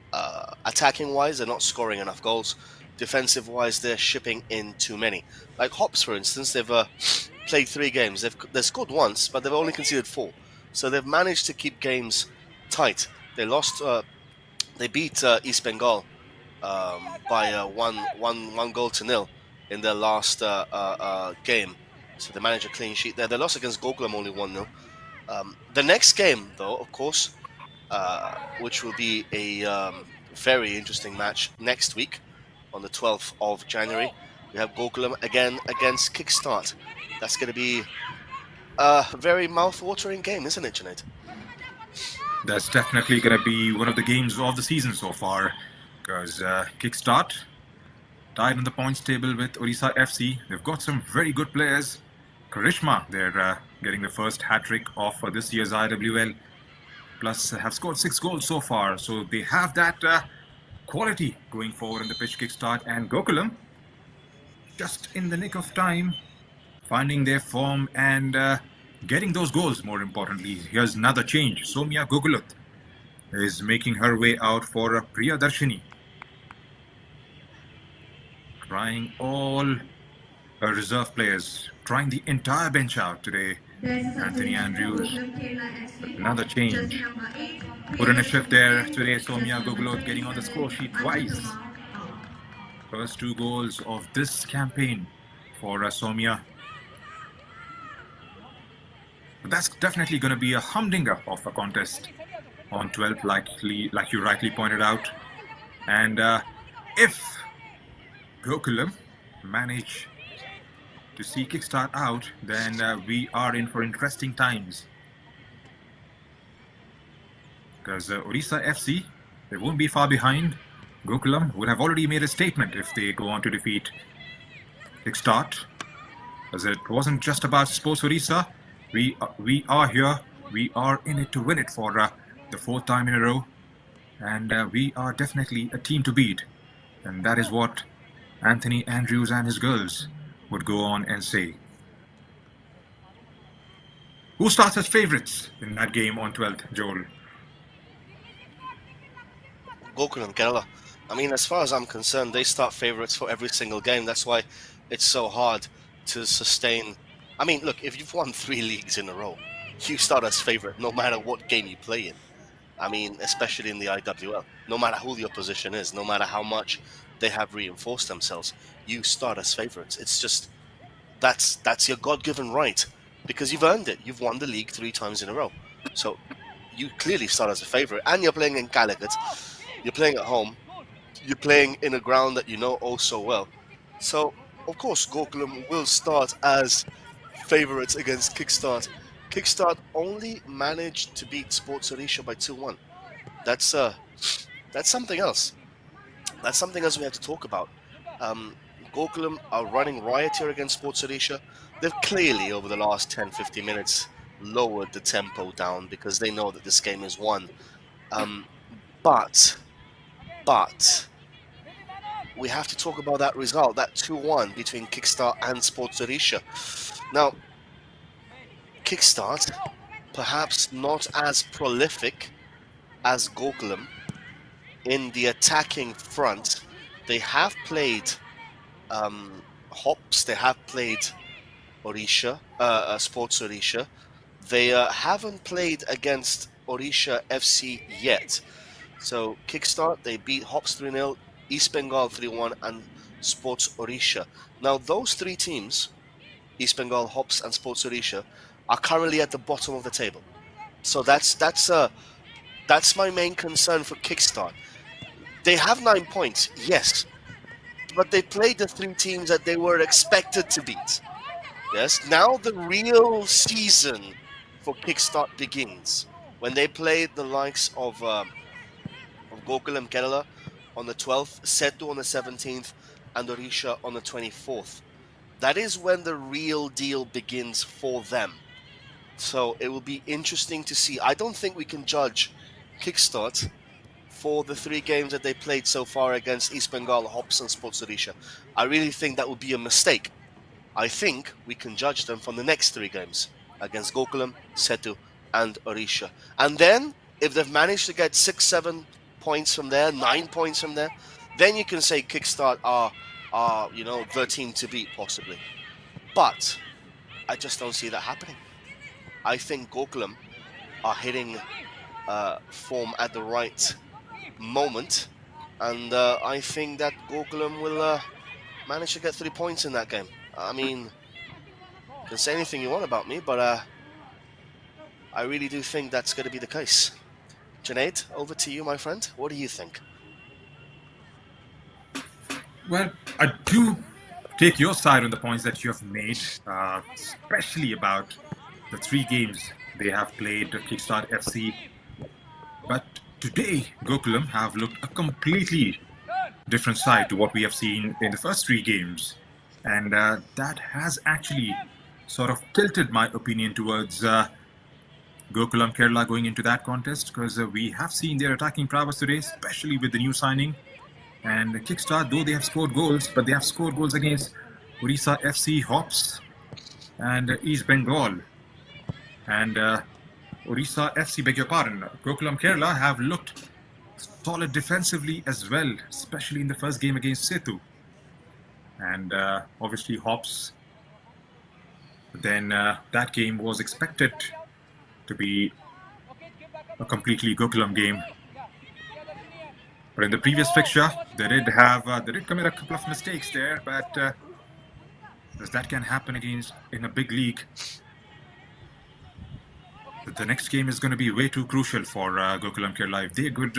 A: Attacking-wise, they're not scoring enough goals. Defensive-wise, they're shipping in too many. Like Hops, for instance, they've played 3 games. They've scored once, but they've only conceded 4. So they've managed to keep games tight. They lost. They beat East Bengal by 1 goal to 0 in their last game. So they managed a clean sheet there. They lost against Gokulam only 1-0. The next game, though, of course, which will be a very interesting match next week on the 12th of January. We have Gokulam again against Kickstart. That's going to be a very mouth-watering game, isn't it, Junaid?
B: That's definitely going to be one of the games of the season so far, because Kickstart tied on the points table with Odisha FC. They've got some very good players. Karishma, they're getting the first hat-trick of this year's IWL. Plus, have scored 6 goals so far. So they have that quality going forward in the pitch. Kickstart and Gokulam, just in the nick of time, finding their form and getting those goals, more importantly. Here's another change. Somya Gugulut is making her way out for Priya Darshini. trying all her reserve players, trying the entire bench out today.
E: There's a
B: Anthony
E: substitution for
B: Andrews,
E: Gokulam Kerala FC.
B: another
E: Jersey
B: change.
E: number 8,
B: Put in a
E: Priyansh
B: shift there
E: in.
B: today.
E: Jersey
B: Soumya
E: number
B: Gogulot getting on the score
E: 27,
B: sheet
E: Anshul
B: twice.
E: Kumar out.
B: First 2 goals of this campaign for Soumya. But that's definitely going to be a humdinger of a contest on 12th, like you rightly pointed out. And if Gokulam manage to see kickstart out, then we are in for interesting times. Because Odisha FC, they won't be far behind. Gokulam would have already made a statement if they go on to defeat kickstart. As it wasn't just about Sports Odisha. We are here. We are in it to win it for the 4th time in a row. And we are definitely a team to beat. And that is what Anthony Andrews and his girls would go on and say. Who starts as favourites in that game on 12th, Joel?
A: Gokulam Kerala. I mean, as far as I'm concerned, they start favourites for every single game. That's why it's so hard to sustain. I mean, look, if you've won 3 leagues in a row, you start as favourite no matter what game you play in. I mean, especially in the IWL. No matter who the opposition is, no matter how much they have reinforced themselves, you start as favourites. It's just, that's your God-given right, because you've earned it. You've won the league 3 times in a row. So you clearly start as a favourite. And you're playing in Calicut. You're playing at home. You're playing in a ground that you know oh so well. So, of course, Gokulam will start as favourites against Kickstart. Kickstart only managed to beat Sports Odisha by 2-1. That's something else. That's something else we have to talk about. Gokulam are running riot here against Sports Odisha. They've clearly, over the last 10-15 minutes, lowered the tempo down because they know that this game is won. But we have to talk about that result, that 2-1 between Kickstart and Sports Odisha. Now, Kickstart, perhaps not as prolific as Gokulam in the attacking front. They have played Hops, they have played Odisha, Sports Odisha. They haven't played against Odisha FC yet. So Kickstart, they beat Hops 3-0, East Bengal 3-1, and Sports Odisha. Now those 3 teams, East Bengal, Hops, and Sports Odisha, are currently at the bottom of the table. So that's my main concern for Kickstart. They have 9 points, yes, but they played the 3 teams that they were expected to beat. Yes, now the real season for Kickstart begins when they play the likes of Gokulam Kerala on the 12th, Setu on the 17th, and Odisha on the 24th. That is when the real deal begins for them. So it will be interesting to see. I don't think we can judge Kickstart for the 3 games that they played so far against East Bengal, Hops, and Sports Odisha. I really think that would be a mistake. I think we can judge them from the next 3 games against Gokulam, Setu, and Odisha. And then, if they've managed to get 6-7 points from there, 9 points from there, then you can say Kickstart are the team to beat possibly. But I just don't see that happening. I think Gokulam are hitting form at the right moment, and I think that Gokulam will manage to get 3 points in that game. I mean, you can say anything you want about me, but I really do think that's going to be the case. Junaid, over to you, my friend. What do you think?
B: Well, I do take your side on the points that you have made, especially about the 3 games they have played Kickstart FC. But today, Gokulam have looked a completely different side to what we have seen in the first 3 games. And that has actually sort of tilted my opinion towards Gokulam Kerala going into that contest, because we have seen their attacking prowess today, especially with the new signing. And Kickstart, though they have scored goals, but they have scored goals against Odisha FC, Hops, and East Bengal. And Odisha FC, beg your pardon, Gokulam Kerala have looked solid defensively as well, especially in the first game against Setu. and obviously hops. But then that game was expected to be a completely Gokulam game. But in the previous fixture, they did commit a couple of mistakes there, but as that can happen against in a big league, the next game is going to be way too crucial for Gokulam Kerala. If they could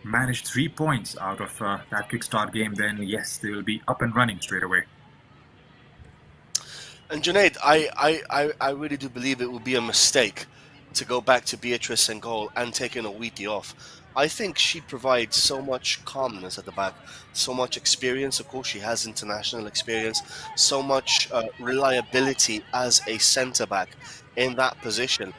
B: manage 3 points out of that kickstart game, then yes, they will be up and running straight away.
A: And Junaid, I really do believe it would be a mistake to go back to Beatrice in goal and taking Owiti off. I think she provides so much calmness at the back, so much experience. Of course, she has international experience, so much reliability as a centre back in that position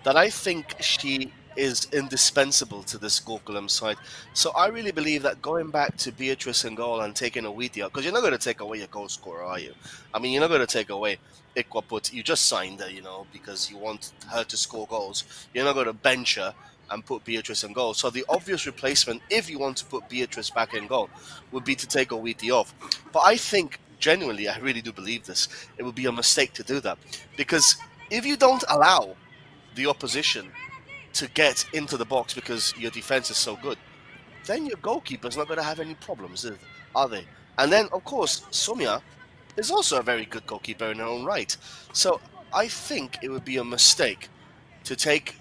A: that I think she is indispensable to this Gokulam side. So I really believe that going back to Beatrice in goal and taking Owiti out, because you're not going to take away your goal scorer, are you? I mean, you're not going to take away Ikwaput. You just signed her, because you want her to score goals. You're not going to bench her and put Beatrice in goal. So the obvious replacement, if you want to put Beatrice back in goal, would be to take Owiti off. But I think, genuinely, I really do believe this, it would be a mistake to do that. Because if you don't allow the opposition to get into the box because your defense is so good, then your goalkeeper's not going to have any problems, are they? And then, of course, Sumya is also a very good goalkeeper in her own right. So I think it would be a mistake to take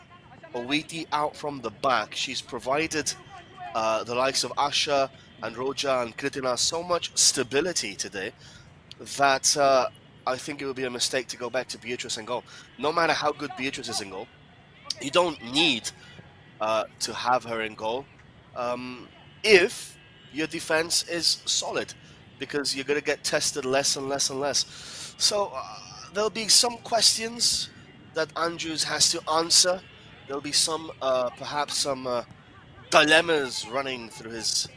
A: Owiti out from the back. She's provided the likes of Asha and Roja and Kritina so much stability today that I think it would be a mistake to go back to Beatrice in goal. No matter how good Beatrice is in goal, you don't need to have her in goal if your defense is solid, because you're going to get tested less and less and less. So there'll be some questions that Andrews has to answer. There'll be some, perhaps some dilemmas running through his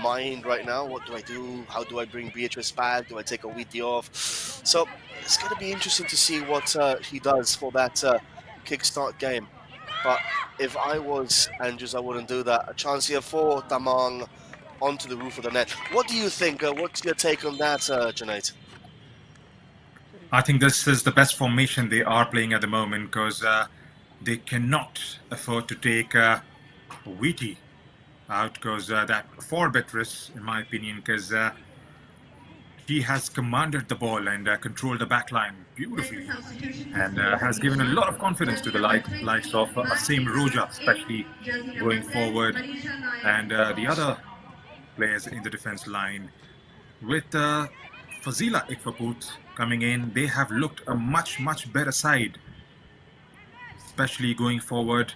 A: mind right now. What do I do? How do I bring Beatrice back? Do I take Owiti off? So it's going to be interesting to see what he does for that kickstart game. But if I was Andrews, I wouldn't do that. A chance here for Tamang onto the roof of the net. What do you think? What's your take on that, Junaid?
B: I think this is the best formation they are playing at the moment, because they cannot afford to take Owiti out, because that for Beatrice, in my opinion, because she has commanded the ball and controlled the back line beautifully, and has given a lot of confidence to the likes of Asim Roja, especially going forward, and the other players in the defense line. With Fazila Ikfaput coming in, they have looked a much better side, especially going forward.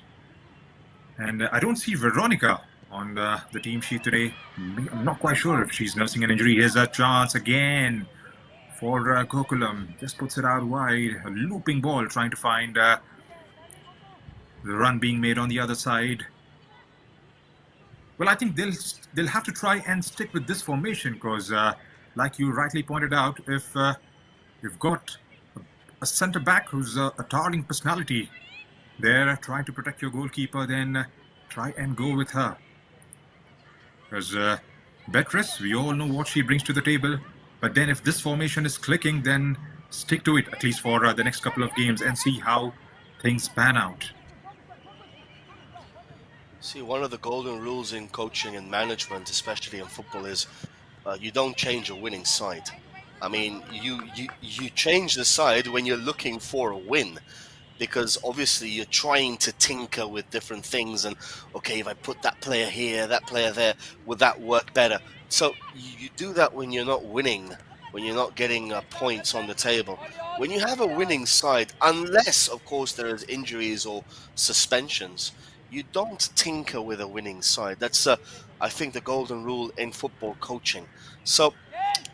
B: And I don't see Veronica on the team sheet today. I'm not quite sure if she's nursing an injury. Here's a chance again for Gokulam. Just puts it out wide. A looping ball, trying to find the run being made on the other side. Well, I think they'll have to try and stick with this formation, because like you rightly pointed out, if you've got a centre back who's a towering personality there, trying to protect your goalkeeper, then try and go with her. Because Beatrice, we all know what she brings to the table. But then if this formation is clicking, then stick to it, at least for the next couple of games, and see how things pan out.
A: See, one of the golden rules in coaching and management, especially in football, is you don't change a winning side. I mean, you change the side when you're looking for a win, because obviously you're trying to tinker with different things, and okay, if I put that player here, that player there, would that work better? So you do that when you're not winning, when you're not getting points on the table. When you have a winning side, unless of course there is injuries or suspensions, you don't tinker with a winning side. That's I think the golden rule in football coaching. So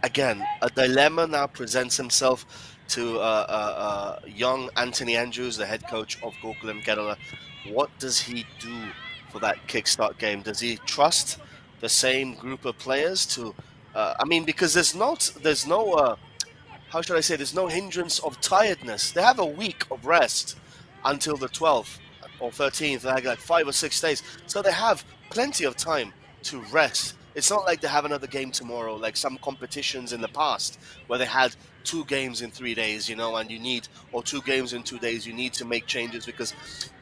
A: again, a dilemma now presents himself to young Anthony Andrews, the head coach of Gokulam Kerala. What does he do for that kickstart game? Does he trust the same group of players to? I mean, because there's no how should I say? There's no hindrance of tiredness. They have a week of rest until the 12th or 13th. They have like 5 or 6 days, so they have plenty of time to rest It's not like they have another game tomorrow, like some competitions in the past where they had 2 games in 3 days, and you need, or 2 games in 2 days, you need to make changes because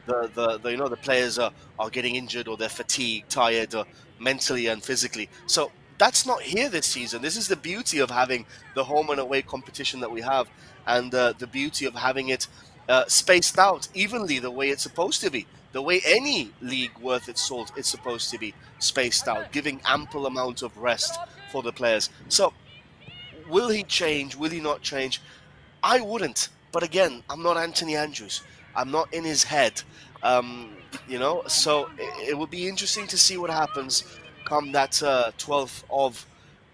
A: the players are getting injured, or they're fatigued, tired, or mentally and physically. So that's not here this season. This is the beauty of having the home and away competition that we have, and the beauty of having it spaced out evenly the way it's supposed to be, the way any league worth its salt is supposed to be spaced out, giving ample amount of rest for the players. So will he change? Will he not change? I wouldn't. But again, I'm not Anthony Andrews. I'm not in his head. So it would be interesting to see what happens come that 12th of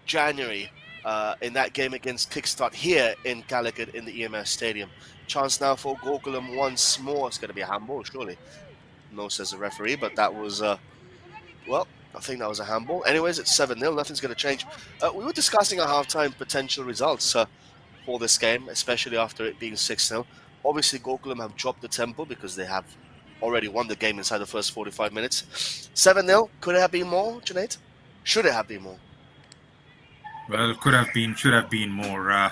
A: January in that game against Kickstart here in Calicut in the EMS Stadium. Chance now for Gokulam once more. It's going to be a handball, surely. No, says the referee, but that was, I think that was a handball. Anyways, it's 7-0. Nothing's going to change. We were discussing our halftime potential results for this game, especially after it being 6-0. Obviously, Gokulam have dropped the tempo because they have already won the game inside the first 45 minutes. 7-0. Could it have been more, Junaid? Should it have been more?
B: Well, could have been, should have been more.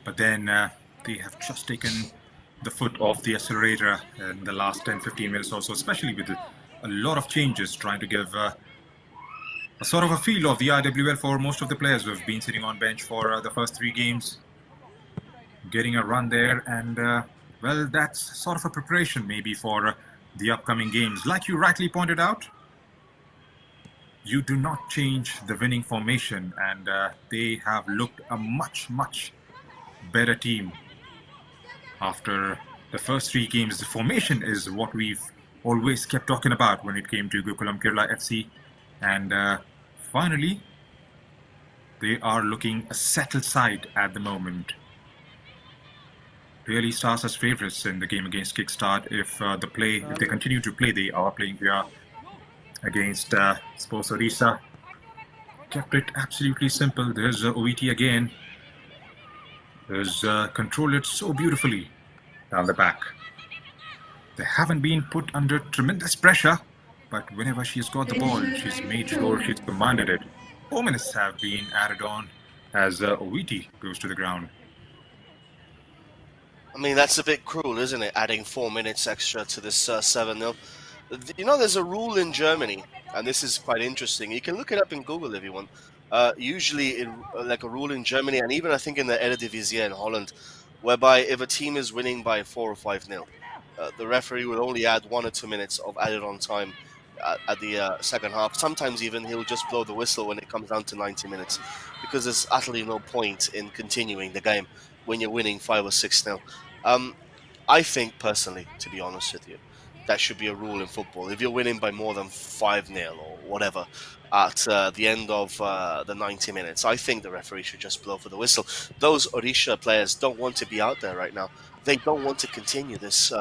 B: But then they have just taken the foot off the accelerator in the last 10-15 minutes or so, especially with a lot of changes, trying to give a sort of a feel of the IWL for most of the players who have been sitting on bench for the first 3 games. Getting a run there, and well, that's sort of a preparation maybe for the upcoming games. Like you rightly pointed out, you do not change the winning formation, and they have looked a much better team after the first 3 games. The formation is what we've always kept talking about when it came to Gokulam Kerala FC, and finally they are looking a settled side at the moment. Really stars as favourites in the game against Kickstart. If they continue to play, they are playing here against Sports Odisha. Kept it absolutely simple. There's OET again. There's controlled it so beautifully down the back. They haven't been put under tremendous pressure, but whenever she's got the ball, she's made sure she's commanded it. 4 minutes have been added on as OET goes to the ground.
A: I mean, that's a bit cruel, isn't it? Adding 4 minutes extra to this 7-0. There's a rule in Germany, and this is quite interesting. You can look it up in Google if you want. Usually, like a rule in Germany, and even I think in the Eredivisie in Holland, whereby if a team is winning by 4 or 5-0, the referee will only add 1 or 2 minutes of added on time at the second half. Sometimes even he'll just blow the whistle when it comes down to 90 minutes, because there's utterly no point in continuing the game when you're winning 5 or 6-0. I think personally, to be honest with you, that should be a rule in football. If you're winning by more than 5-0 or whatever at the end of the 90 minutes, I think the referee should just blow for the whistle. Those Odisha players don't want to be out there right now. They don't want to continue this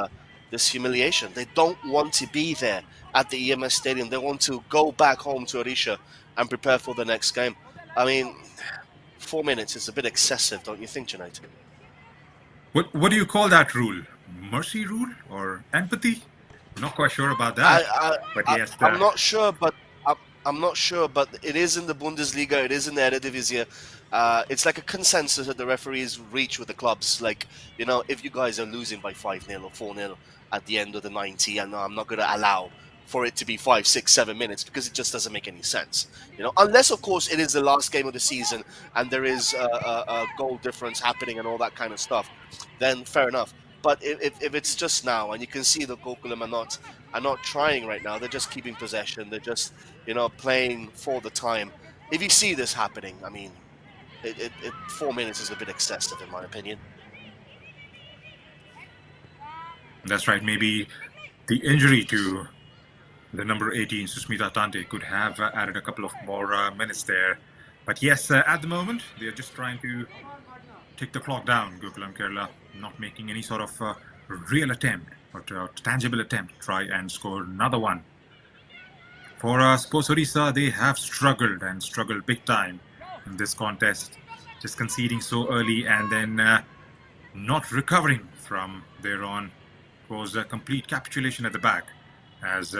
A: humiliation. They don't want to be there at the EMS Stadium. They want to go back home to Odisha and prepare for the next game. I mean, 4 minutes is a bit excessive, don't you think, Junaid?
B: What do you call that rule? Mercy rule or empathy? I'm not quite sure about that.
A: I'm not sure, but I'm not sure. But it is in the Bundesliga. It is in the Eredivisie. It's like a consensus that the referees reach with the clubs. Like, if you guys are losing by 5-0 or 4-0 at the end of the 90, and I'm not going to allow for it to be 5, 6, 7 minutes, because it just doesn't make any sense. Unless of course it is the last game of the season and there is a goal difference happening and all that kind of stuff, then fair enough. But if it's just now, and you can see the Gokulam are not trying right now, they're just keeping possession, they're just playing for the time. If you see this happening, I mean, 4 minutes is a bit excessive in my opinion.
B: That's right. Maybe the injury to the number 18, Susmita Tante, could have added a couple of more minutes there. But yes, at the moment, they're just trying to tick the clock down. Gokulam Kerala not making any sort of real attempt, but a tangible attempt to try and score another one. For Sports Odisha, they have struggled big time in this contest. Just conceding so early and then not recovering from there on. It was a complete capitulation at the back as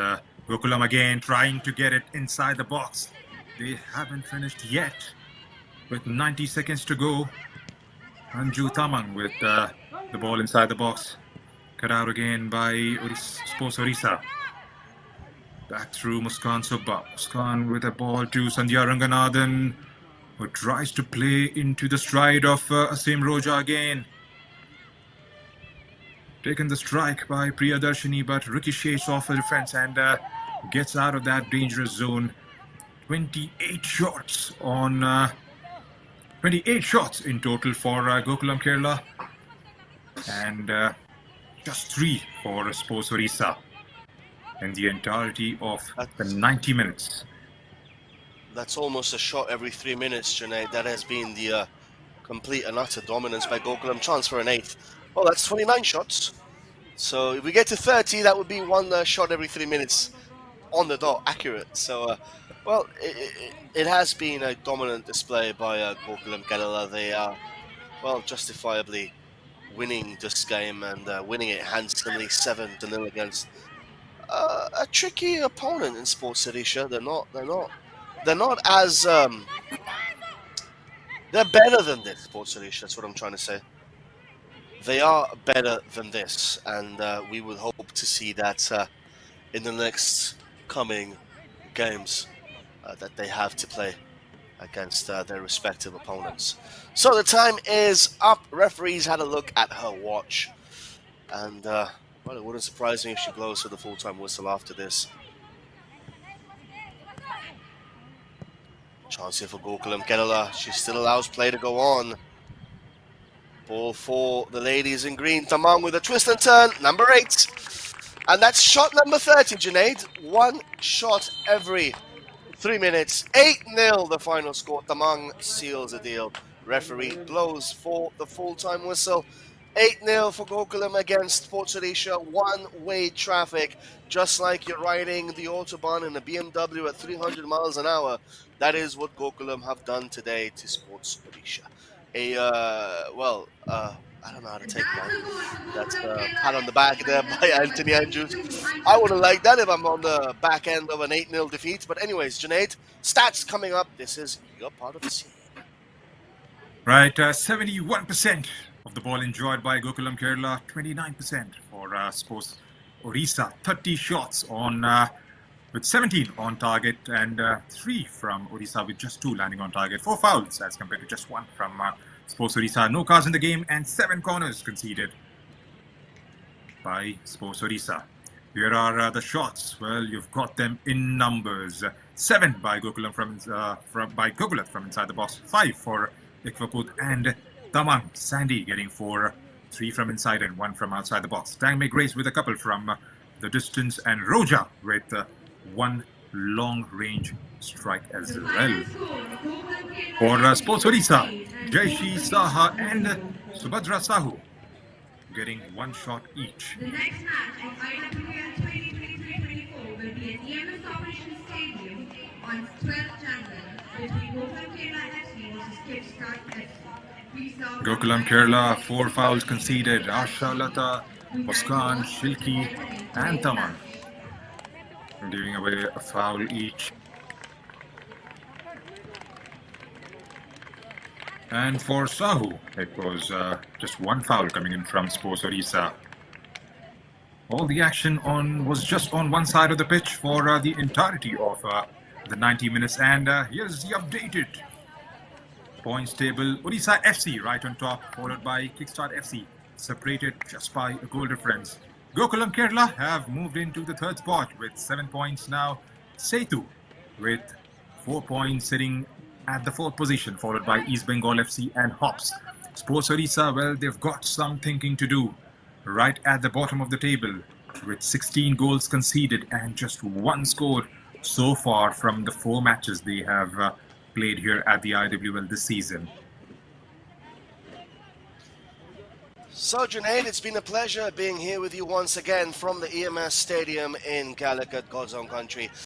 B: Gokulam again trying to get it inside the box. they haven't finished yet. With 90 seconds to go, Anju Tamang with the ball inside the box. Cut out again by Sports Odisha. Back through Muskan Subba. Muskan with a ball to Sandhya Ranganathan, who tries to play into the stride of Asim Roja again. Taken the strike by Priyadarshini, but ricochets off the defense and gets out of that dangerous zone. 28 shots on 28 shots in total for Gokulam Kerala, and just 3 for Sports Odisha in the entirety of the 90 minutes.
A: That's almost a shot every 3 minutes, Junaid. That has been the complete and utter dominance by Gokulam. Chance for an 8th. Well, that's 29 shots. So if we get to 30, that would be one shot every 3 minutes on the dot, accurate. So, well, it has been a dominant display by Gokulam Kerala. They are, well, justifiably winning this game and winning it handsomely, 7-0 against a tricky opponent in Sports Odisha. They're not as they're better than this, Sports Odisha. That's what I'm trying to say. They are better than this, and we would hope to see that in the next coming games that they have to play against their respective opponents. So the time is up. Referees had a look at her watch, and well, it wouldn't surprise me if she blows for the full-time whistle after this. Chance here for Gokulam Kerala. She still allows play to go on. Ball for the ladies in green. Tamang with a twist and turn, number 8. And that's shot number 30, Junaid. One shot every 3 minutes. 8-0 the final score. Tamang seals the deal. Referee blows for the full-time whistle. 8-0 for Gokulam against Sports Odisha. One-way traffic, just like you're riding the Autobahn in a BMW at 300 miles an hour. That is what Gokulam have done today to Sports Odisha. Well, I don't know how to take that. That's a pat on the back there by Anthony Andrews. I wouldn't like that if I'm on the back end of an 8-0 defeat. But anyways, Junaid, stats coming up. This is your part of the scene.
B: Right, 71% of the ball enjoyed by Gokulam Kerala, 29% for Sports Odisha. 30 shots on with 17 on target and 3 from Odisha with just 2 landing on target. 4 fouls as compared to just 1 from Sports Odisha. No cars in the game and 7 corners conceded by Sports Odisha. Here are the shots. Well, you've got them in numbers. 7 by Gokulam from inside the box. 5 for Ikvaput and Tamang. Sandy getting 4. 3 from inside and 1 from outside the box. Tangme Grace with a couple from the distance and Roja with 1 long-range strike as well. For Sports Odisha, Jaishi Saha and Subhadra Sahu getting 1 shot each.
E: The next match of IWL 2023-24 will be at EMS Operations Stadium on 12th January between Gokulam Kerala FC versus Kickstart FC.
B: Gokulam Kerala, 4 fouls conceded. Asha Lata, Muskan, Shilki and Tamang giving away a foul each. And for Sahu, it was just 1 foul coming in from Sports Odisha. All the action was just on one side of the pitch for the entirety of the 90 minutes. And here's the updated points table. Odisha FC right on top, followed by Kickstart FC, separated just by a goal difference. Gokulam Kerala have moved into the 3rd spot with 7 points now. Setu with 4 points sitting at the 4th position, followed by East Bengal FC and Hops. Sports Odisha, well, they've got some thinking to do right at the bottom of the table with 16 goals conceded and just 1 scored so far from the 4 matches they have played here at the IWL this season.
A: So, Junaid, it's been a pleasure being here with you once again from the EMS Stadium in Calicut, God's own country.